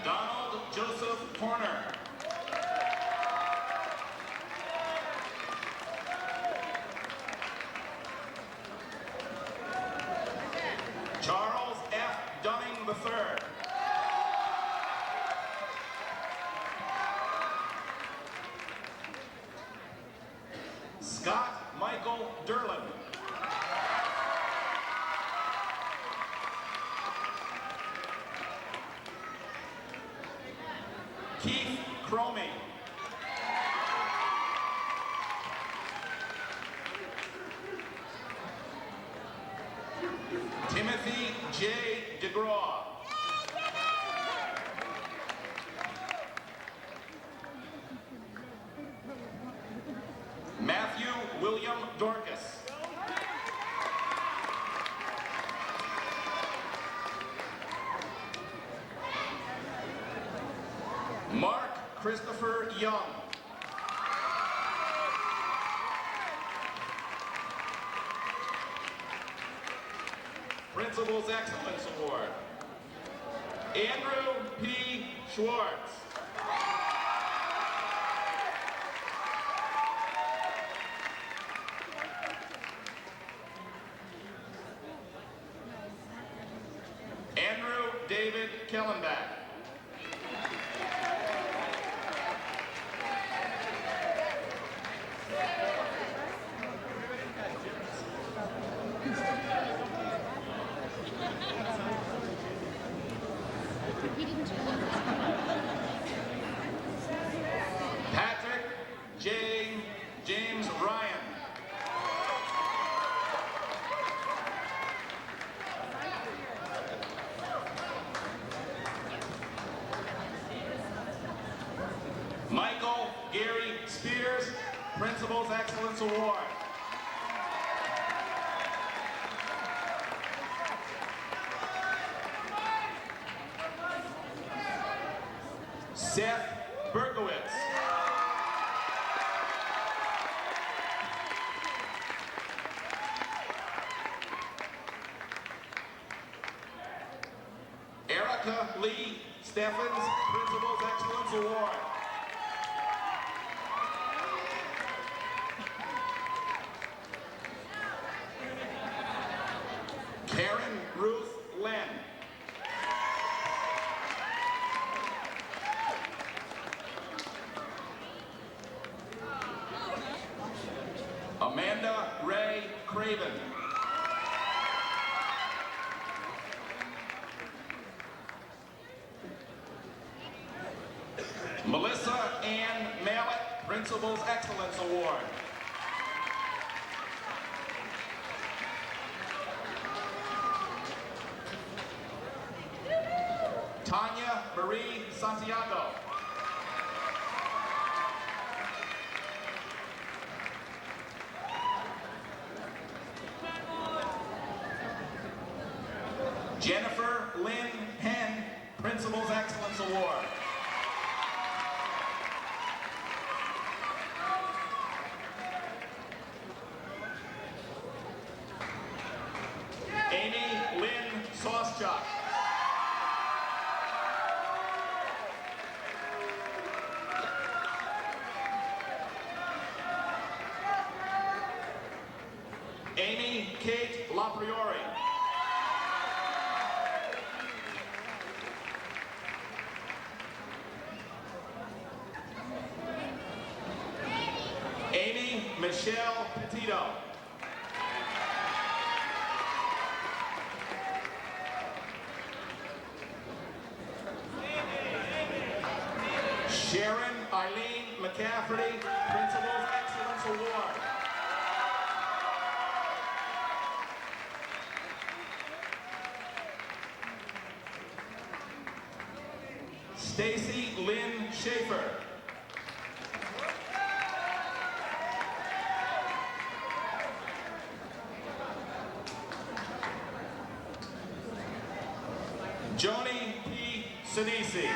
Donald Joseph Horner. Charles F. Dunning III. Scott Michael Derlin. Keith Cromie. Timothy J. DeGraw. Matthew William Dorcas. Mark Christopher Young. Principal's Excellence Award. Andrew P. Schwartz. Andrew David Kellenbach. Patrick J. James Ryan. Michael Gary Spears, Principal's Excellence Award. Seth Berkowitz. Erica Lee Steffens, Principal's Excellence Award. Karen Ruth Len. Melissa Ann Mallet, Principal's Excellence Award. Tanya Marie Santiago. Jennifer Lynn Henn, Principal's Excellence Award. Amy Lynn Sauschuk. Amy Kate LaPriori. Amy Michelle Petito. Sharon Eileen McCafferty, Principal's Excellence Award. Stacy Lynn Schaefer. Joni P. Sinisi.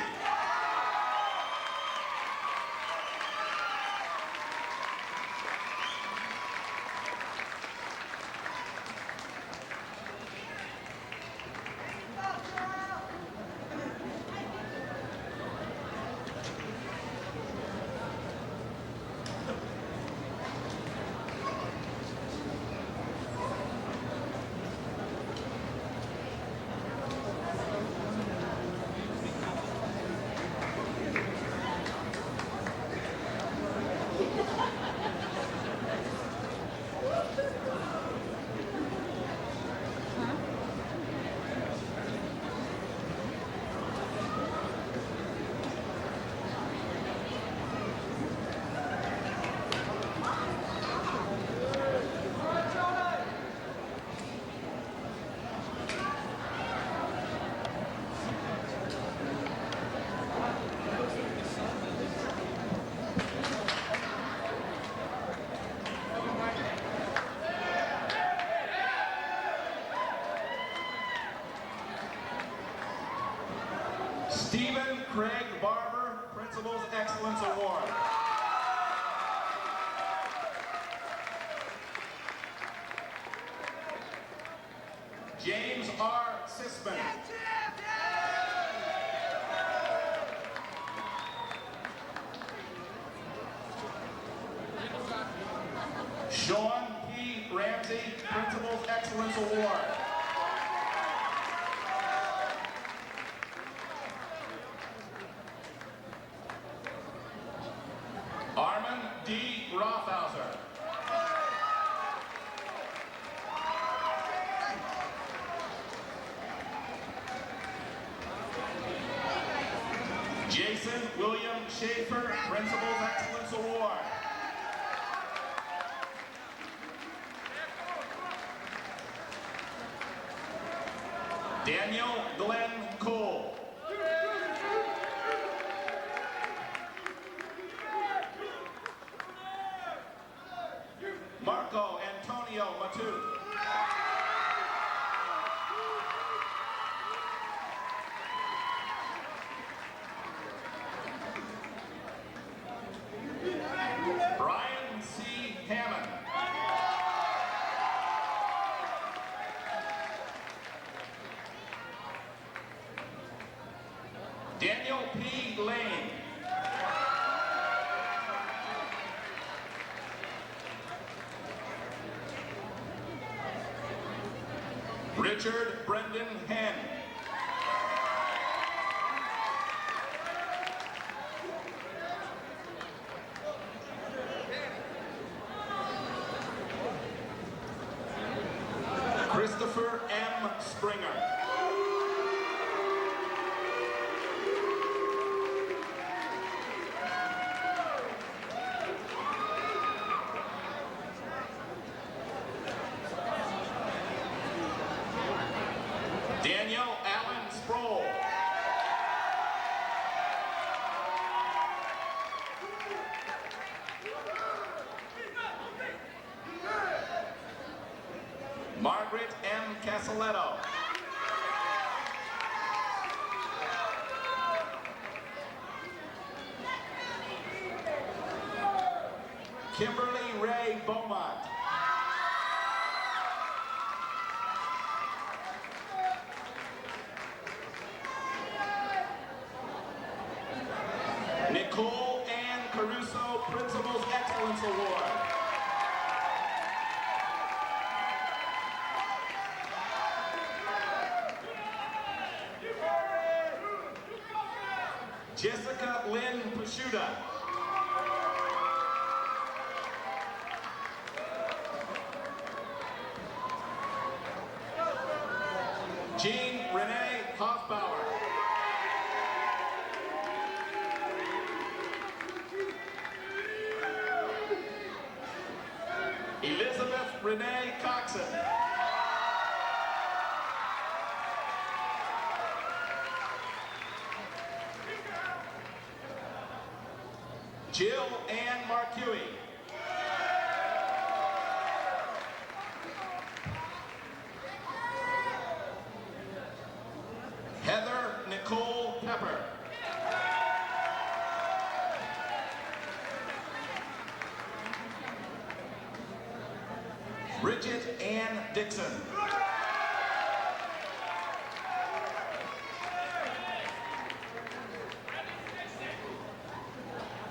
Stephen Craig Barber, Principal's Excellence Award. James R. Sisman. Sean P. Ramsey, Principal's Excellence Award. Armin D. Rothhauser. Jason William Schaefer, Principal's Excellence Award. Daniel Glenn Cole. Marco Antonio Matute. Brian C. Hammond. Daniel P. Lane. Richard Brendan Henn. Christopher M. Springer. Daniel Allen Sproul. Margaret M. Casaletto. Kimberly Ray Beaumont. Nicole Ann Caruso Principal's Excellence Award. Jessica Lynn Pashuta. Jean Renee Hoffbauer. Elizabeth Renee Coxon. Jill Ann Marquis. Heather Nicole Pepper. Bridget Ann Dixon.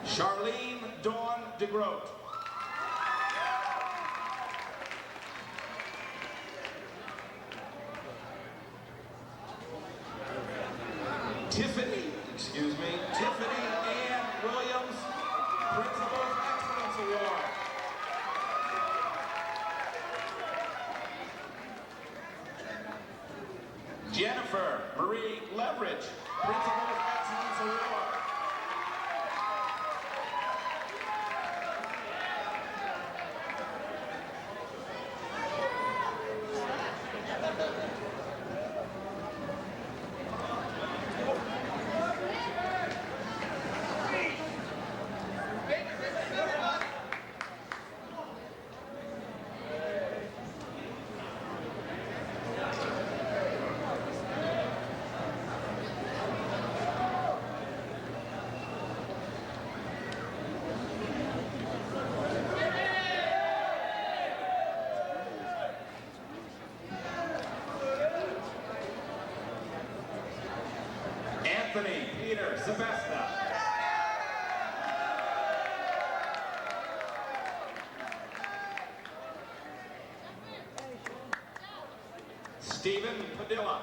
Charlene Dawn DeGroat. Tiffany Ann Williams, Principal's Excellence Award. Jennifer Marie Leverage, Principal's Excellence Award. Anthony Peter Sebesta. Stephen Padilla.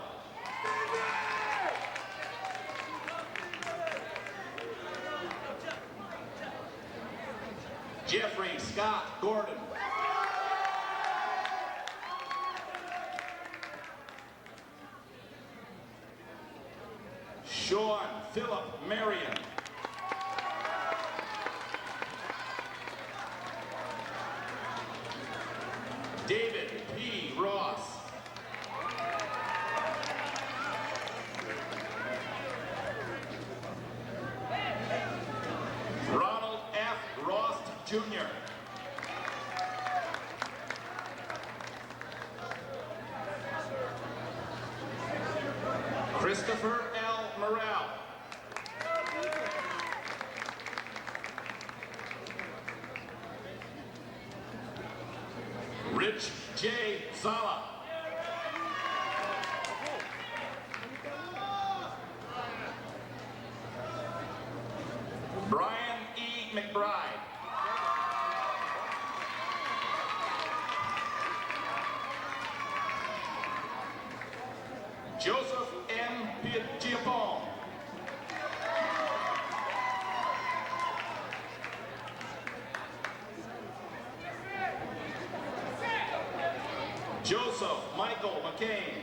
Jeffrey Scott Gordon. Sean Philip Marion. David P. Ross. Ronald F. Rost Jr. Christopher L. Morrell. Rich J. Zala. Brian E. McBride. Joseph M. Giapone. Joseph Michael McCain.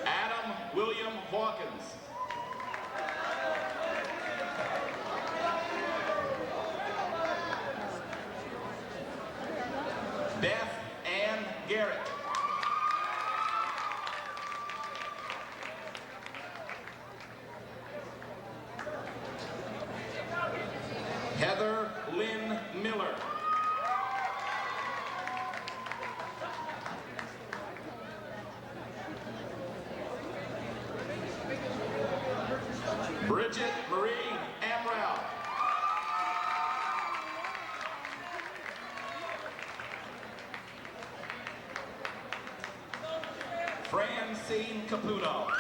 Adam William Hawkins. Beth Ann Garrett. Heather Lynn Miller. Bridget Marie Amrell. Francine Caputo.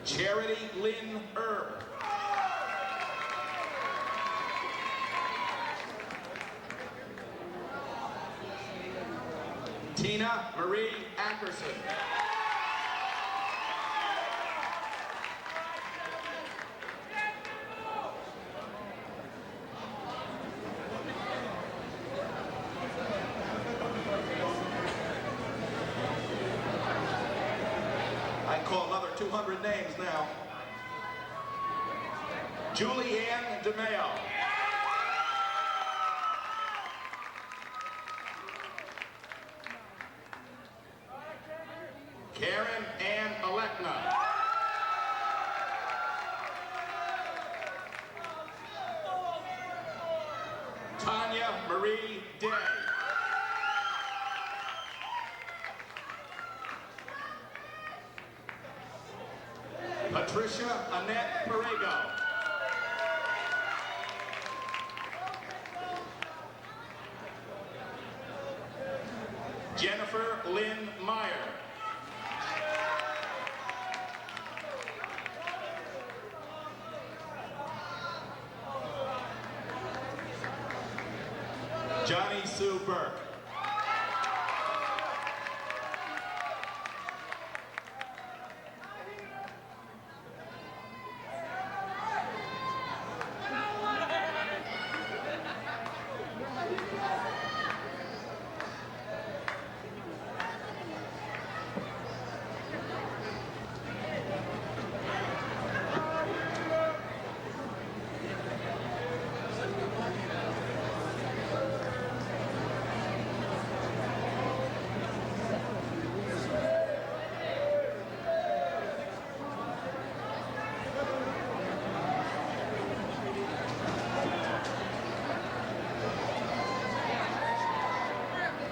Charity Lynn Erb. Tina Marie Ackerson. I can call another 200 names now. Julianne DeMeo. Karen Ann Alekna. Tanya Marie Day. Patricia Annette Perego. Jennifer Lynn Meyer. Johnny Sue Burke.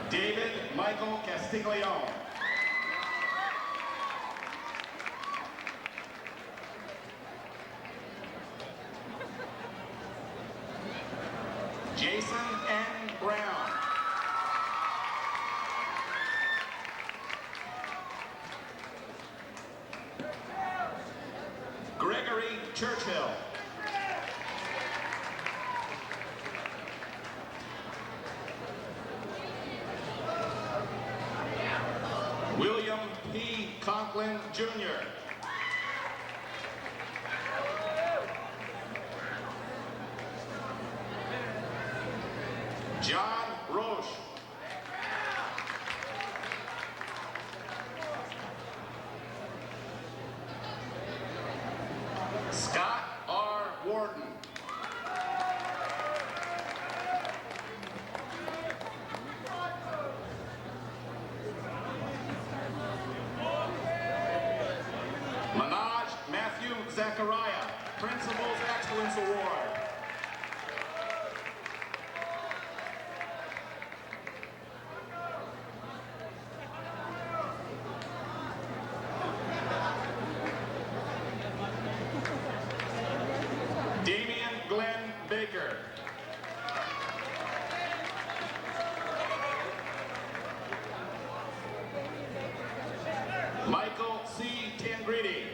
David Michael Castiglione. Jason N. Brown. Gregory Churchill. William P. Conklin, Jr. John Roche. Scott R. Warden. Manoj Matthew Zachariah, Principal's Excellence Award. Damian Glenn Baker. Michael C. Tangridi.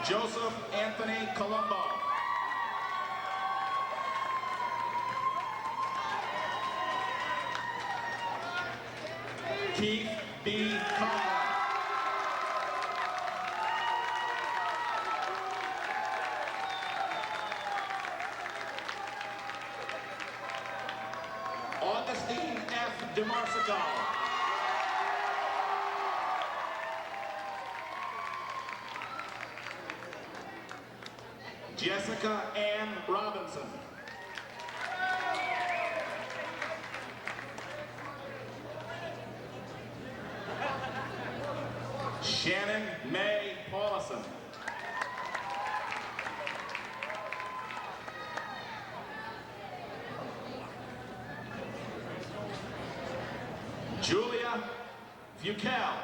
Joseph Anthony Colombo. Keith B. Conlon. Augustine F. DeMarsico. Jessica Ann Robinson. Shannon May Paulison. Julia Bukel.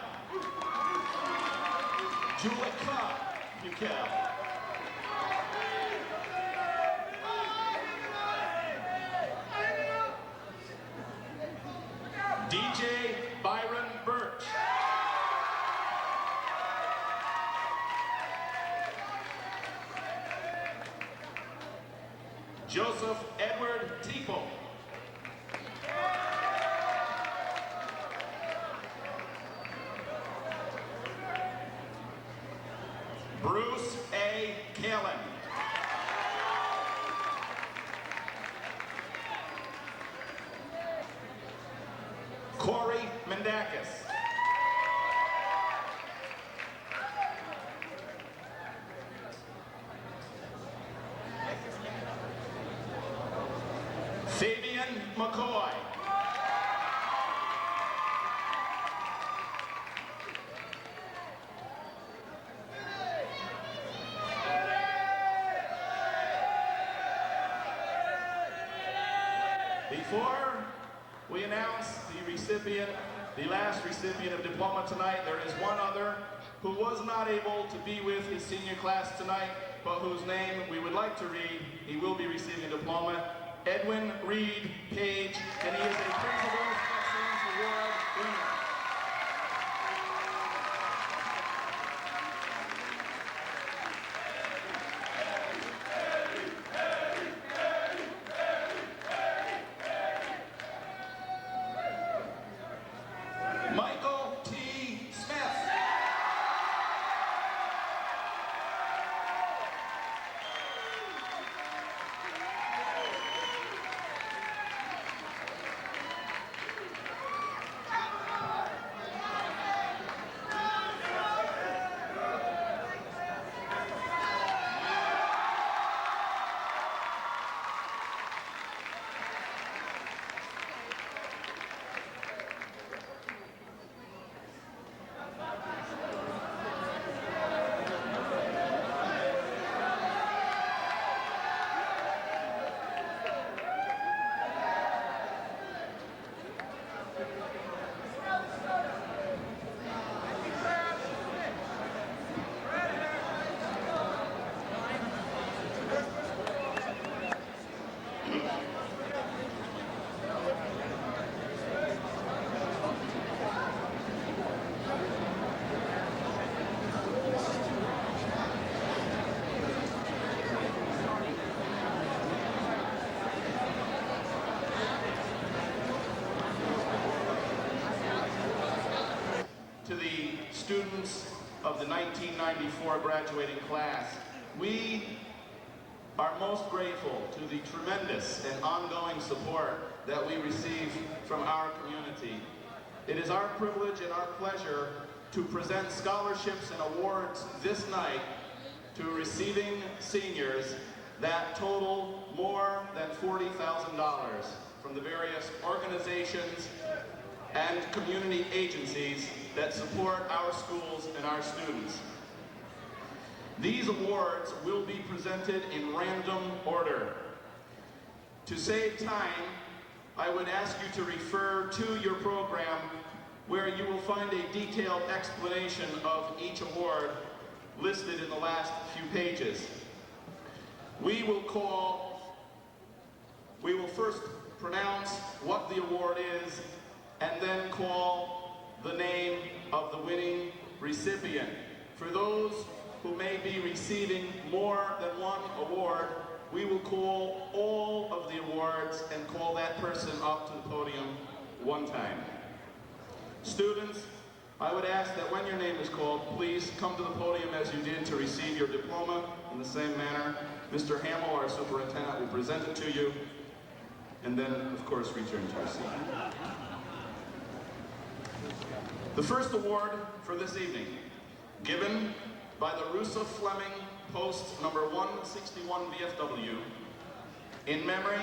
Julica Bukel. DJ Byron Birch. Joseph Edward Tipo. Bruce A. Kalin. Corey Mendakis. Fabian McCoy. Before we announce the recipient, the last recipient of diploma tonight, there is one other who was not able to be with his senior class tonight, but whose name we would like to read. He will be receiving a diploma. Edwin Reed Page, and he is a Principal's Excellence Award winner. Michael T. Smith. To the students of the 1994 graduating class, we are most grateful to the tremendous and ongoing support that we receive from our community. It is our privilege and our pleasure to present scholarships and awards this night to receiving seniors that total more than $40,000 from the various organizations and community agencies that support our schools and our students. These awards will be presented in random order. To save time, I would ask you to refer to your program where you will find a detailed explanation of each award listed in the last few pages. We will first pronounce what the award is and then call the name of the winning recipient. For those who may be receiving more than one award, we will call all of the awards and call that person up to the podium one time. Students, I would ask that when your name is called, please come to the podium as you did to receive your diploma in the same manner. Mr. Hamill, our superintendent, will present it to you. and then, of course, return to your seat. The first award for this evening, given by the Russa Fleming Post number 161 VFW, in memory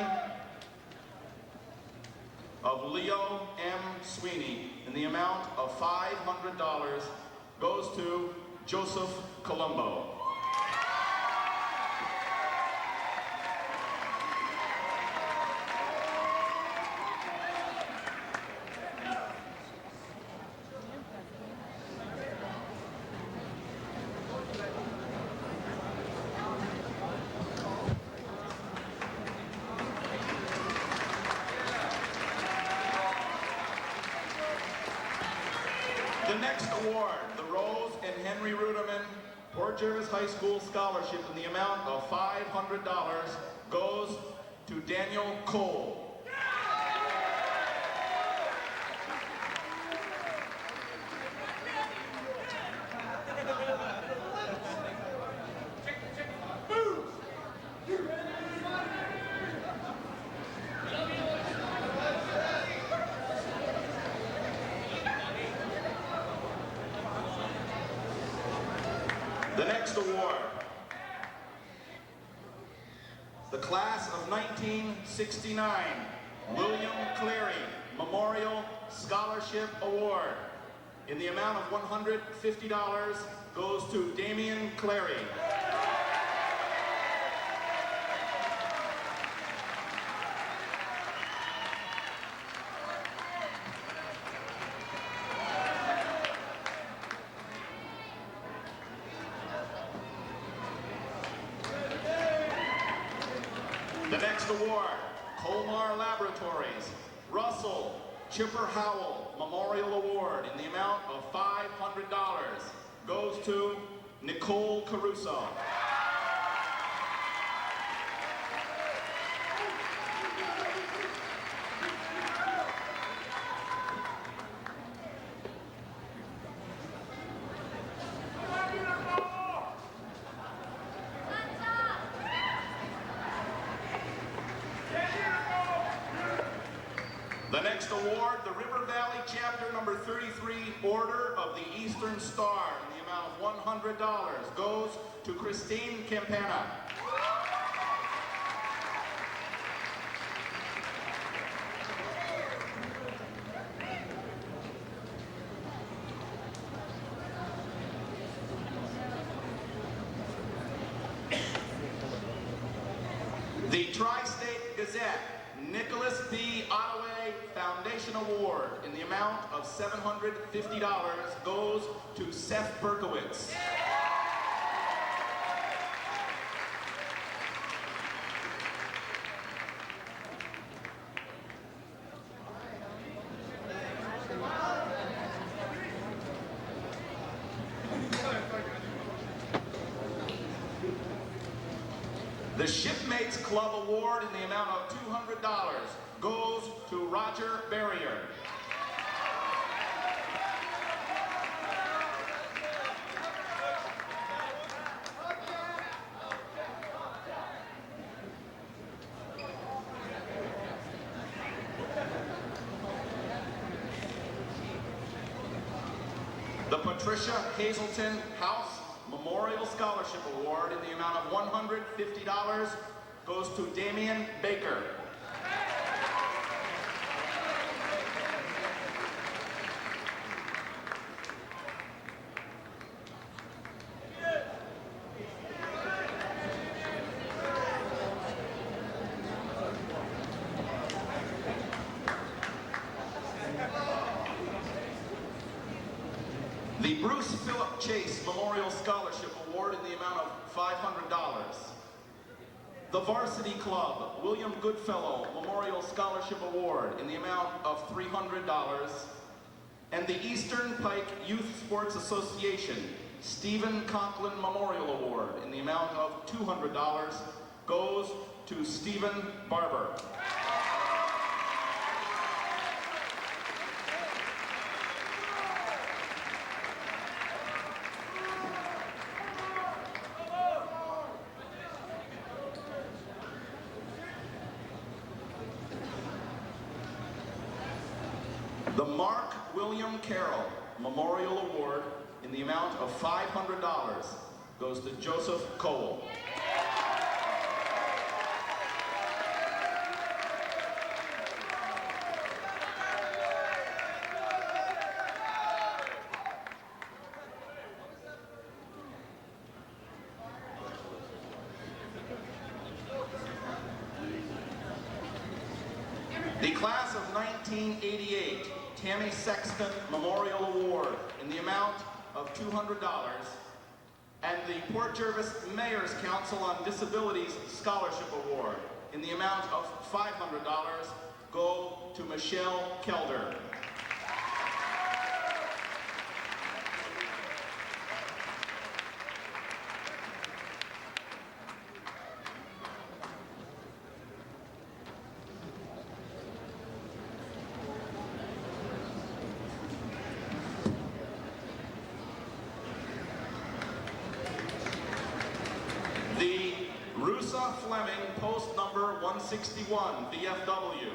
of Leo M. Sweeney, in the amount of $500, goes to Joseph Colombo. The next award, the Rose and Henry Ruderman Port Jervis High School Scholarship in the amount of $500, goes to Daniel Cole. The next award, the class of 1969 William Cleary Memorial Scholarship Award in the amount of $150, goes to Damian Clary. The next award, Colmar Laboratories, Russell Chipper Howell Memorial Award in the amount of $500, goes to Nicole Caruso. The next award, the River Valley Chapter number 33 Order of the Eastern Star in the amount of $100, goes to Christine Campana. The Tri-State Gazette Nicholas B. Ottaway Foundation Award in the amount of $750 goes to Seth Berkowitz. The Shipmates Club Award in the amount of $200 goes to Roger Barrier. The Patricia Hazelton House Memorial Scholarship Award in the amount of $150 goes to Damian Baker. The Bruce Philip Chase Memorial Scholarship Award in the amount of $500. The Varsity Club William Goodfellow Memorial Scholarship Award in the amount of $300. And the Eastern Pike Youth Sports Association Stephen Conklin Memorial Award in the amount of $200 goes to Stephen Barber. The Mark William Carroll Memorial Award in the amount of $500 goes to Joseph Cole. The class of 1988 Tammy Sexton Memorial Award in the amount of $200, and the Port Jervis Mayor's Council on Disabilities Scholarship Award in the amount of $500 go to Michelle Kelder. The Rusa Fleming Post Number 161 VFW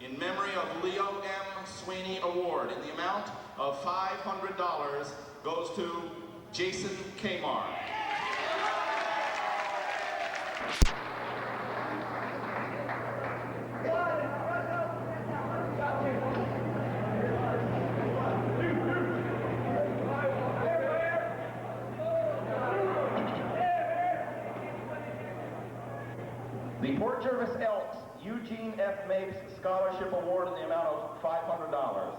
in memory of Leo M. Sweeney Award in the amount of $500 goes to Jason Kamar. The Port Jervis Elks Eugene F. Mapes Scholarship Award in the amount of $500.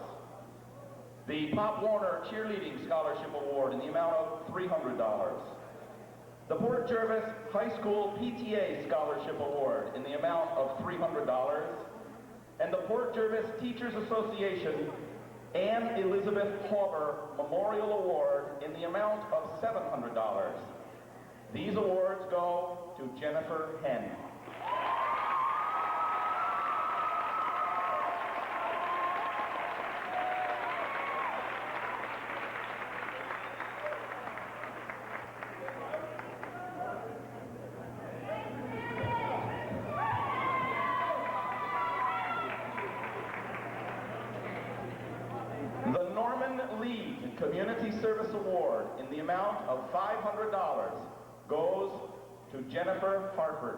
The Pop Warner Cheerleading Scholarship Award in the amount of $300. The Port Jervis High School PTA Scholarship Award in the amount of $300. And the Port Jervis Teachers Association Anne Elizabeth Hauber Memorial Award in the amount of $700. These awards go to Jennifer Henn. The Norman League Community Service Award in the amount of $500 goes to Jennifer Harford.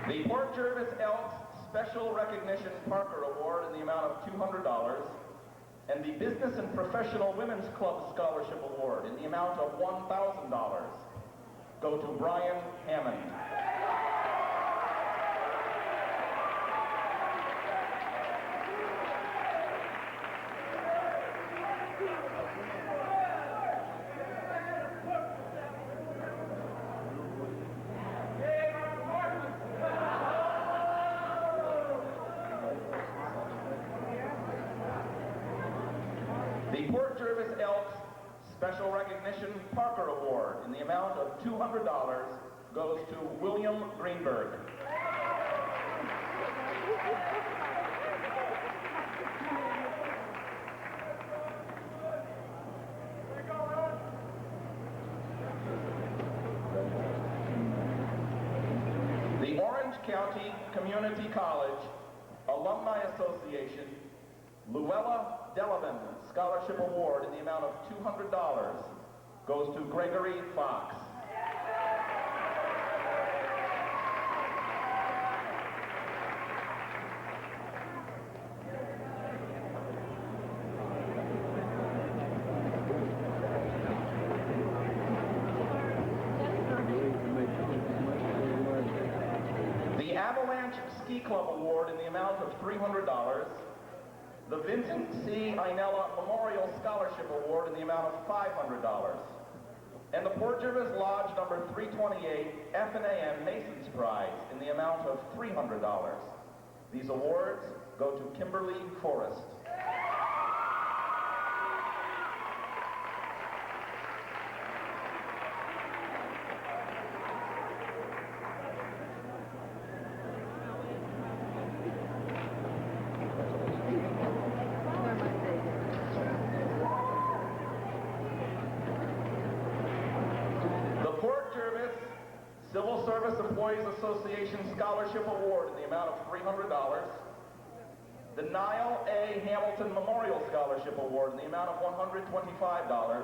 The Port Jervis Elks Special Recognition Parker Award in the amount of $200, and the Business and Professional Women's Club Scholarship Award in the amount of $1,000 go to Brian Hammond. The Port Jervis Elks Special Recognition Parker Award in the amount of $200 goes to William Greenberg. The Orange County Community College Alumni Association Luella Delavan Scholarship Award in the amount of $200 goes to Gregory Fox. The Avalanche Ski Club Award in the amount of $300. The Vincent C. Inella Memorial Scholarship Award in the amount of $500. And the Port Jervis Lodge number 328 F&AM Masons Prize in the amount of $300. These awards go to Kimberly Forrest. Employees Association Scholarship Award in the amount of $300. The Niall A. Hamilton Memorial Scholarship Award in the amount of $125.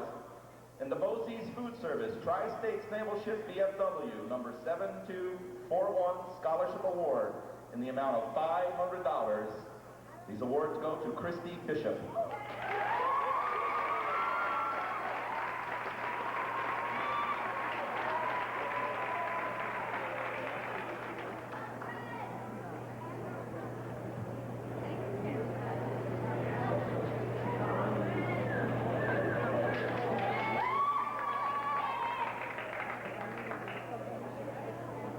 And the Bosse's Food Service Tri-States Naval Ship BFW number 7241 Scholarship Award in the amount of $500. These awards go to Christy Bishop.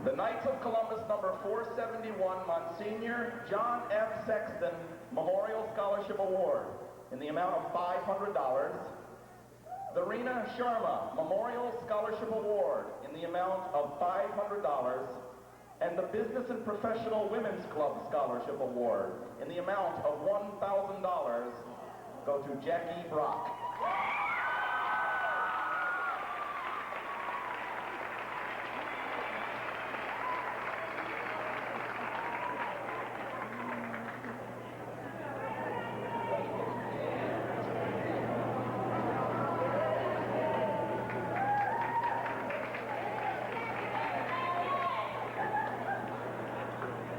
The Knights of Columbus number 471 Monsignor John F. Sexton Memorial Scholarship Award in the amount of $500. The Reena Sharma Memorial Scholarship Award in the amount of $500. And the Business and Professional Women's Club Scholarship Award in the amount of $1,000 go to Jackie Brock.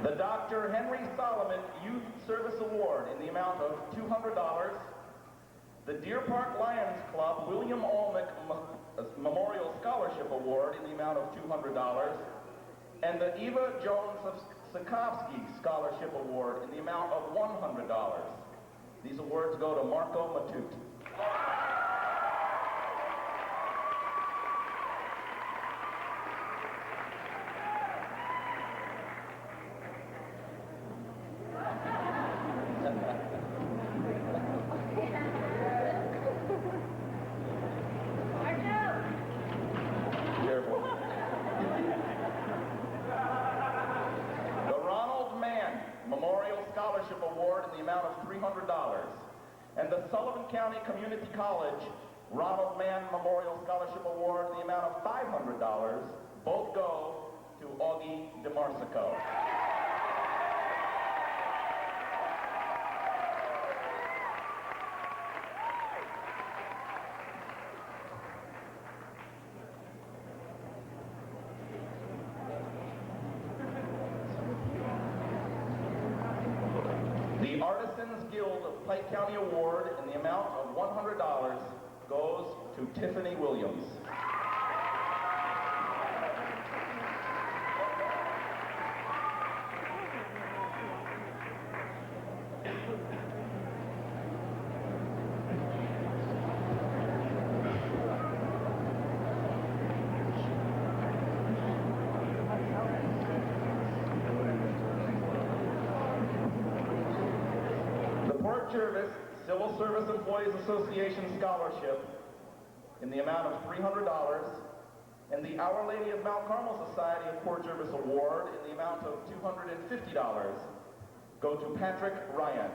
The Dr. Henry Solomon Youth Service Award in the amount of $200. The Deer Park Lions Club William Olnick Memorial Scholarship Award in the amount of $200. And the Eva Jones-Sikowski Scholarship Award in the amount of $100. These awards go to Marco Matute. Award in the amount of $300, and the Sullivan County Community College Ronald Mann Memorial Scholarship Award in the amount of $500. Both go to Augie DeMarsico. The Artisans Guild of Pike County Award in the amount of $100 goes to Tiffany Williams. Jervis Civil Service Employees Association Scholarship in the amount of $300, and the Our Lady of Mount Carmel Society of Port Jervis Award in the amount of $250 go to Patrick Ryan.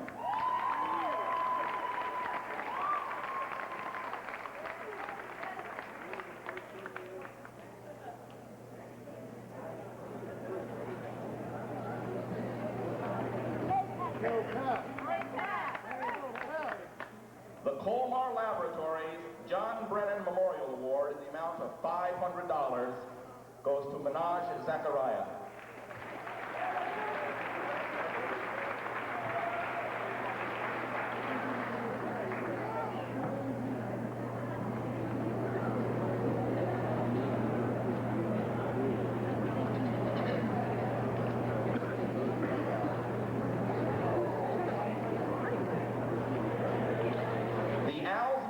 The Colmar Laboratories John Brennan Memorial Award in the amount of $500 goes to Minaj Zachariah.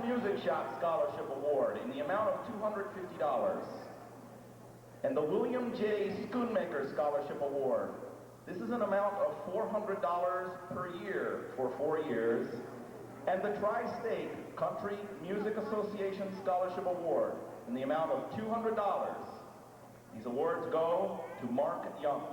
Music Shop Scholarship Award in the amount of $250. And the William J. Schoonmaker Scholarship Award. This is an amount of $400 per year for 4 years. And the Tri-State Country Music Association Scholarship Award in the amount of $200. These awards go to Mark Young.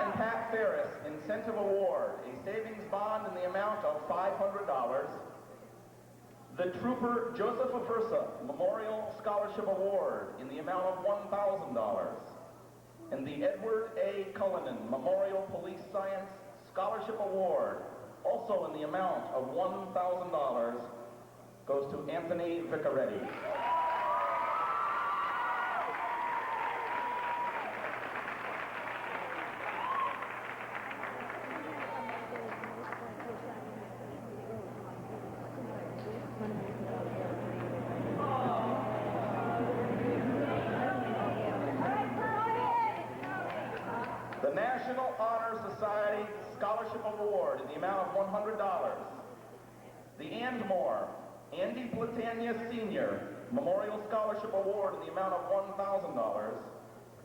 and Pat Ferris Incentive Award, a savings bond in the amount of $500. The Trooper Joseph Aversa Memorial Scholarship Award in the amount of $1,000. And the Edward A. Cullinan Memorial Police Science Scholarship Award, also in the amount of $1,000, goes to Anthony Vicaretti. The National Honor Society Scholarship Award in the amount of $100. The Andmore Andy Platania Sr. Memorial Scholarship Award in the amount of $1,000.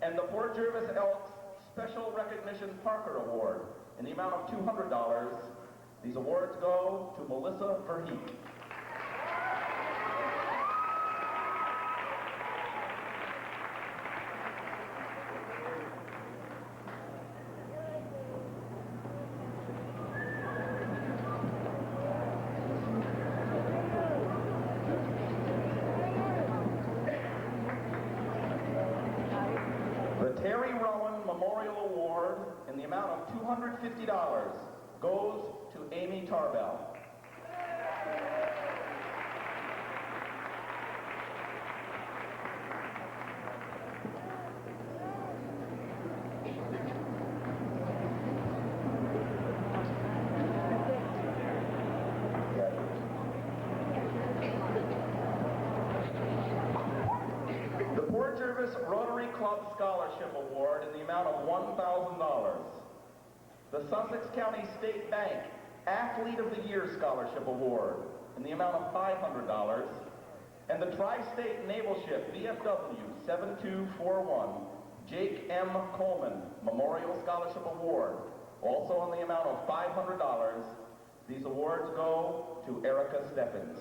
And the Port Jervis Elks Special Recognition Parker Award in the amount of $200. These awards go to Melissa Verheek. Terry Rowan Memorial Award in the amount of $250 goes to Amy Tarbell. Jervis Rotary Club Scholarship Award in the amount of $1,000. The Sussex County State Bank Athlete of the Year Scholarship Award in the amount of $500. And the Tri-State Naval Ship VFW 7241 Jake M. Coleman Memorial Scholarship Award, also in the amount of $500. These awards go to Erica Steffens.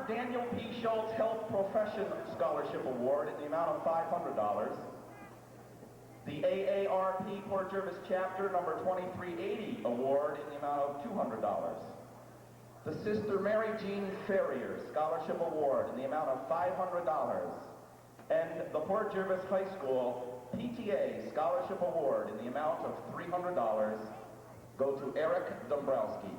Daniel P. Schultz Health Profession Scholarship Award in the amount of $500. The AARP Port Jervis Chapter number 2380 Award in the amount of $200. The Sister Mary Jean Ferrier Scholarship Award in the amount of $500. And the Port Jervis High School PTA Scholarship Award in the amount of $300 go to Eric Dombrowski.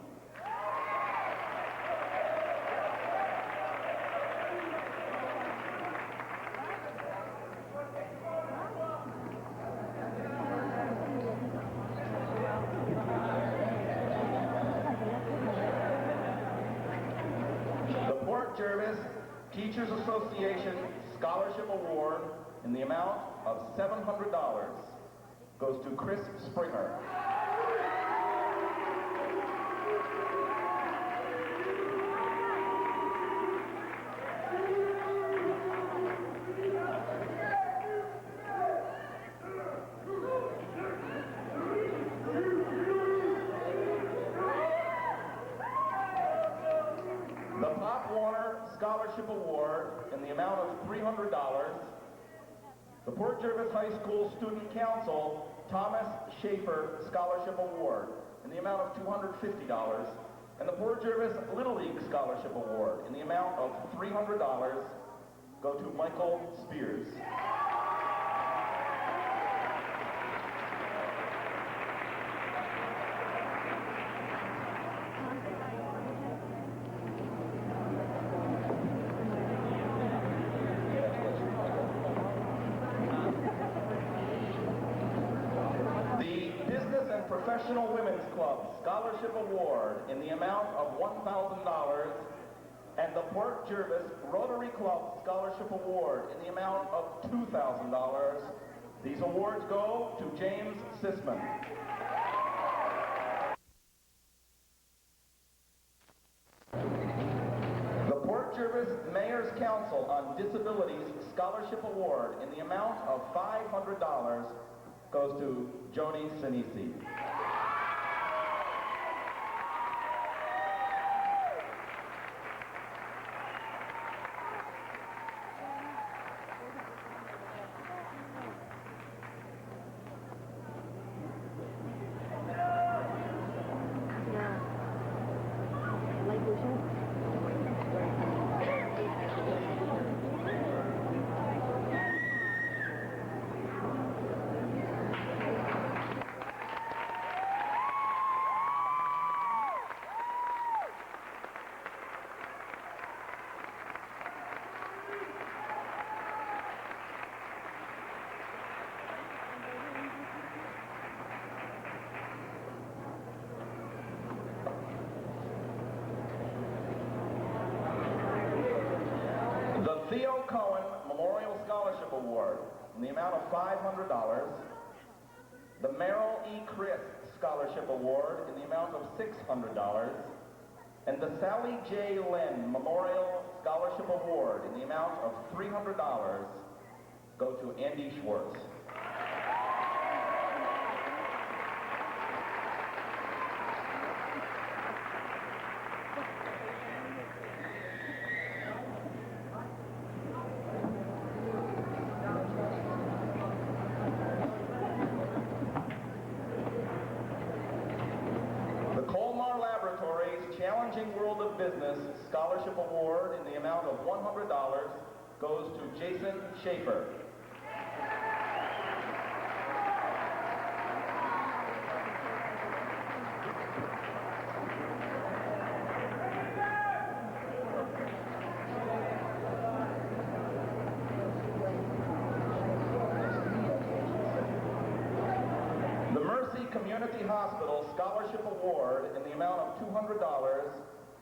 Jervis Teachers Association Scholarship Award in the amount of $700 goes to Chris Springer. Scholarship Award in the amount of $300. The Port Jervis High School Student Council Thomas Schaefer Scholarship Award in the amount of $250. And the Port Jervis Little League Scholarship Award in the amount of $300 go to Michael Spears. Professional Women's Club Scholarship Award in the amount of $1,000 and the Port Jervis Rotary Club Scholarship Award in the amount of $2,000. These awards go to James Sisman. The Port Jervis Mayor's Council on Disabilities Scholarship Award in the amount of $500 goes to Joni Sinisi. Theo Cohen Memorial Scholarship Award in the amount of $500. The Merrill E. Chris Scholarship Award in the amount of $600. And the Sally J. Lynn Memorial Scholarship Award in the amount of $300 go to Andy Schwartz. Challenging World of Business Scholarship Award in the amount of $100 goes to Jason Schaefer. The Mercy Community Hospital Scholarship Award in the amount of $200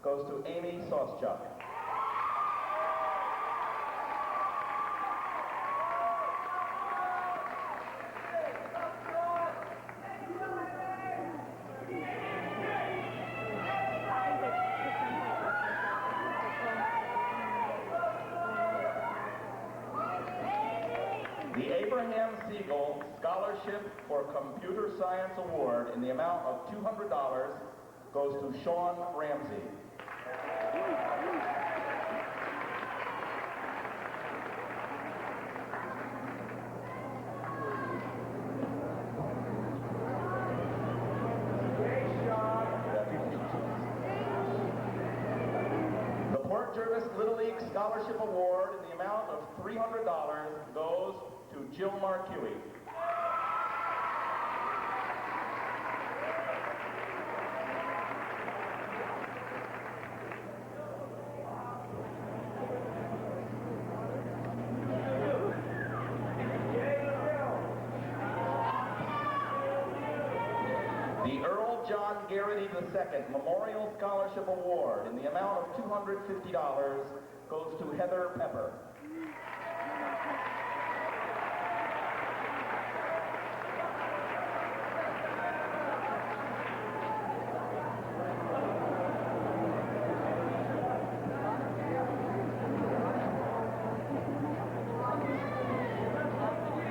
goes to Amy Soschuk. The Abraham Siegel Scholarship for Computer Science Award in the amount of $200 goes to Sean Ramsey. The Port Jervis Little League Scholarship Award in the amount of $300 goes to Jill Marquis. The Earl John Garrity II Memorial Scholarship Award in the amount of $250 goes to Heather Pepper.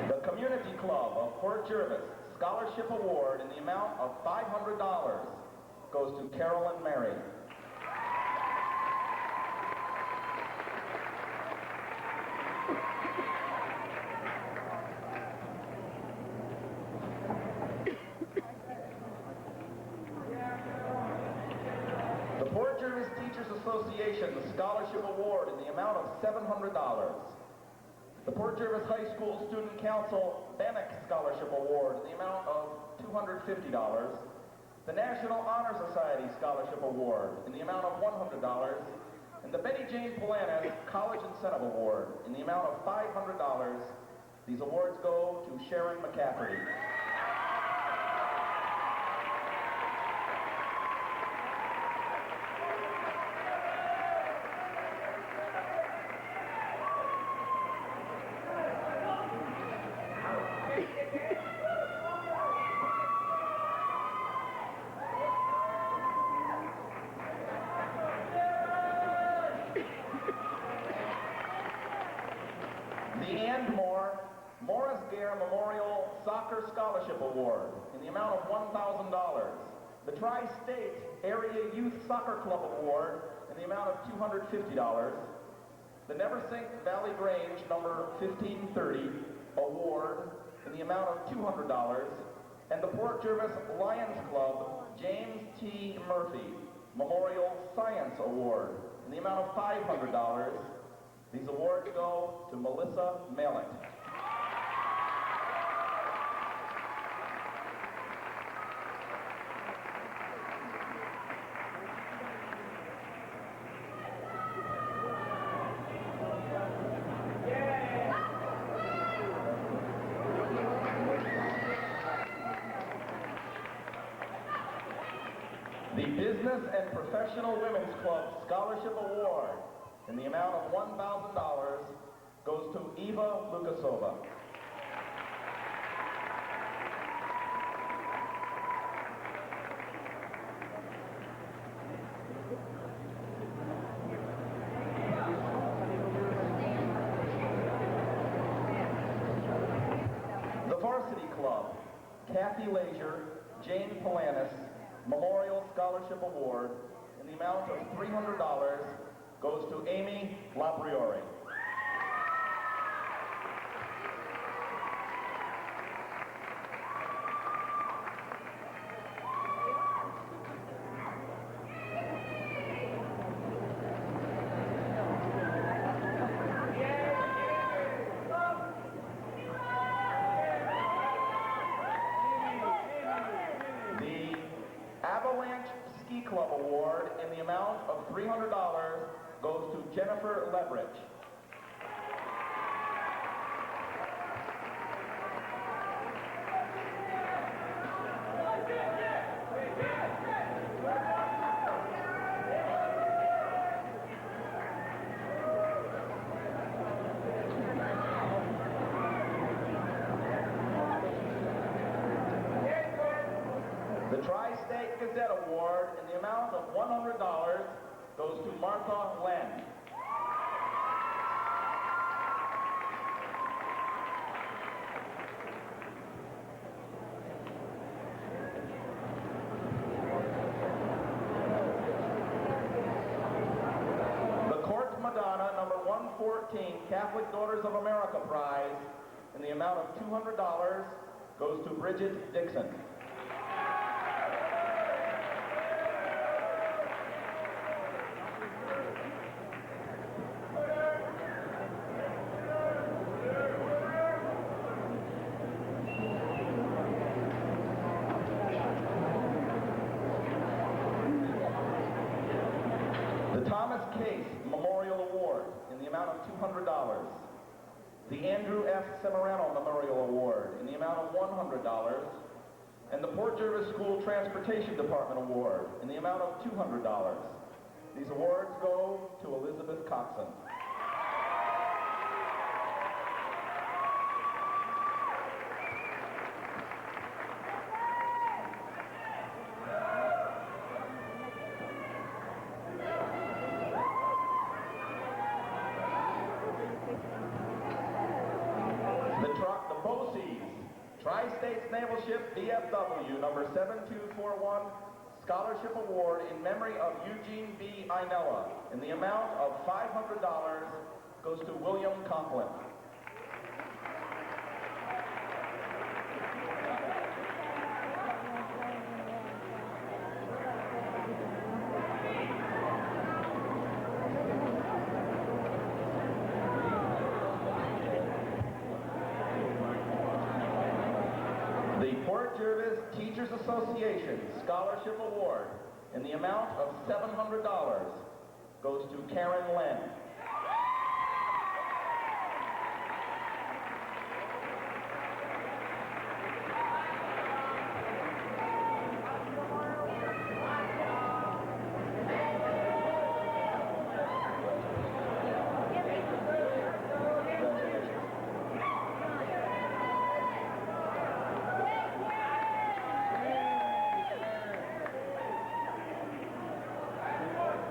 The Community Club of Port Jervis Scholarship Award in the amount of $500 goes to Carolyn Mary. The Port Jervis Teachers Association Scholarship Award in the amount of $700. The Port Jervis High School Student Council Bannock Scholarship Award in the amount of $250. The National Honor Society Scholarship Award in the amount of $100. And the Betty Jane Polanis College Incentive Award in the amount of $500. These awards go to Sharon McCafferty. The Morris Gare Memorial Soccer Scholarship Award in the amount of $1,000. The Tri-State Area Youth Soccer Club Award in the amount of $250. The Neversink Valley Grange number 1530 Award in the amount of $200. And the Port Jervis Lions Club James T. Murphy Memorial Science Award in the amount of $500. These awards go to Melissa Malick. The Business and Professional Women's Club Scholarship Award in the amount of $1,000 goes to Eva Lukasova. The Varsity Club, Kathy Leisure, Jane Polanis, Memorial Scholarship Award in the amount of $300 goes to Amy Lapriori. Avalanche Ski Club Award in the amount of $300 goes to Jennifer Leverage. The Tri-State Gazette Award in the amount of $100 goes to Martha Len. The Court Madonna number 114 Catholic Daughters of America Prize in the amount of $200 goes to Bridget Dixon. Thomas Case Memorial Award in the amount of $200. The Andrew F. Semerano Memorial Award in the amount of $100. And the Port Jervis School Transportation Department Award in the amount of $200. These awards go to Elizabeth Coxon. The BOCES, Tri-States Naval Ship DFW number 7241 Scholarship Award in memory of Eugene B. Inella in the amount of $500 goes to William Conklin. The Port Jervis Teachers Association Scholarship Award in the amount of $700 goes to Karen Len.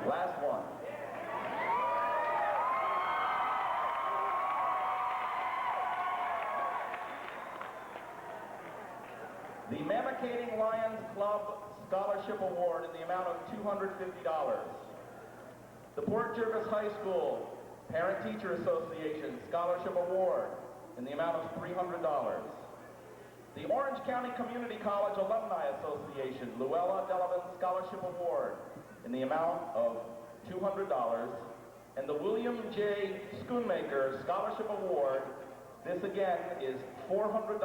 Last one. The Mamakating Lions Club Scholarship Award in the amount of $250. The Port Jervis High School Parent-Teacher Association Scholarship Award in the amount of $300. The Orange County Community College Alumni Association Luella Delavan Scholarship Award in the amount of $200. And the William J. Schoonmaker Scholarship Award, this again is $400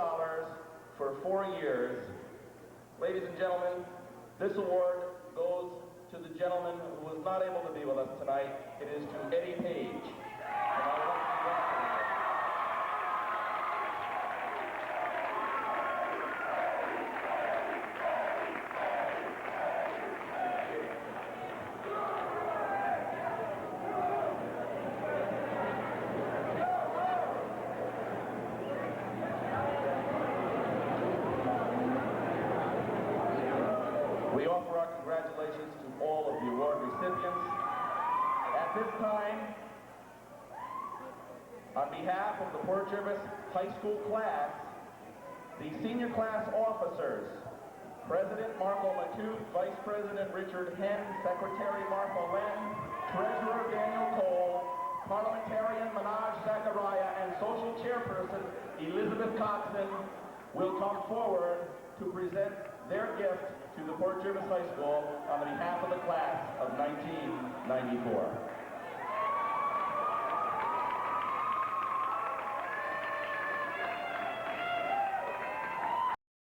for 4 years. Ladies and gentlemen, this award goes to the gentleman who was not able to be with us tonight. It is to Eddie Page. And I would like to congratulate him. We offer our congratulations to all of the award recipients. At this time, on behalf of the Port Jervis High School class, the senior class officers, President Marco Matute, Vice President Richard Henn, Secretary Martha Len, Treasurer Daniel Cole, Parliamentarian Manoj Zachariah, and Social Chairperson Elizabeth Coxon will come forward to present their gift to the Port Jervis High School on behalf of the class of 1994.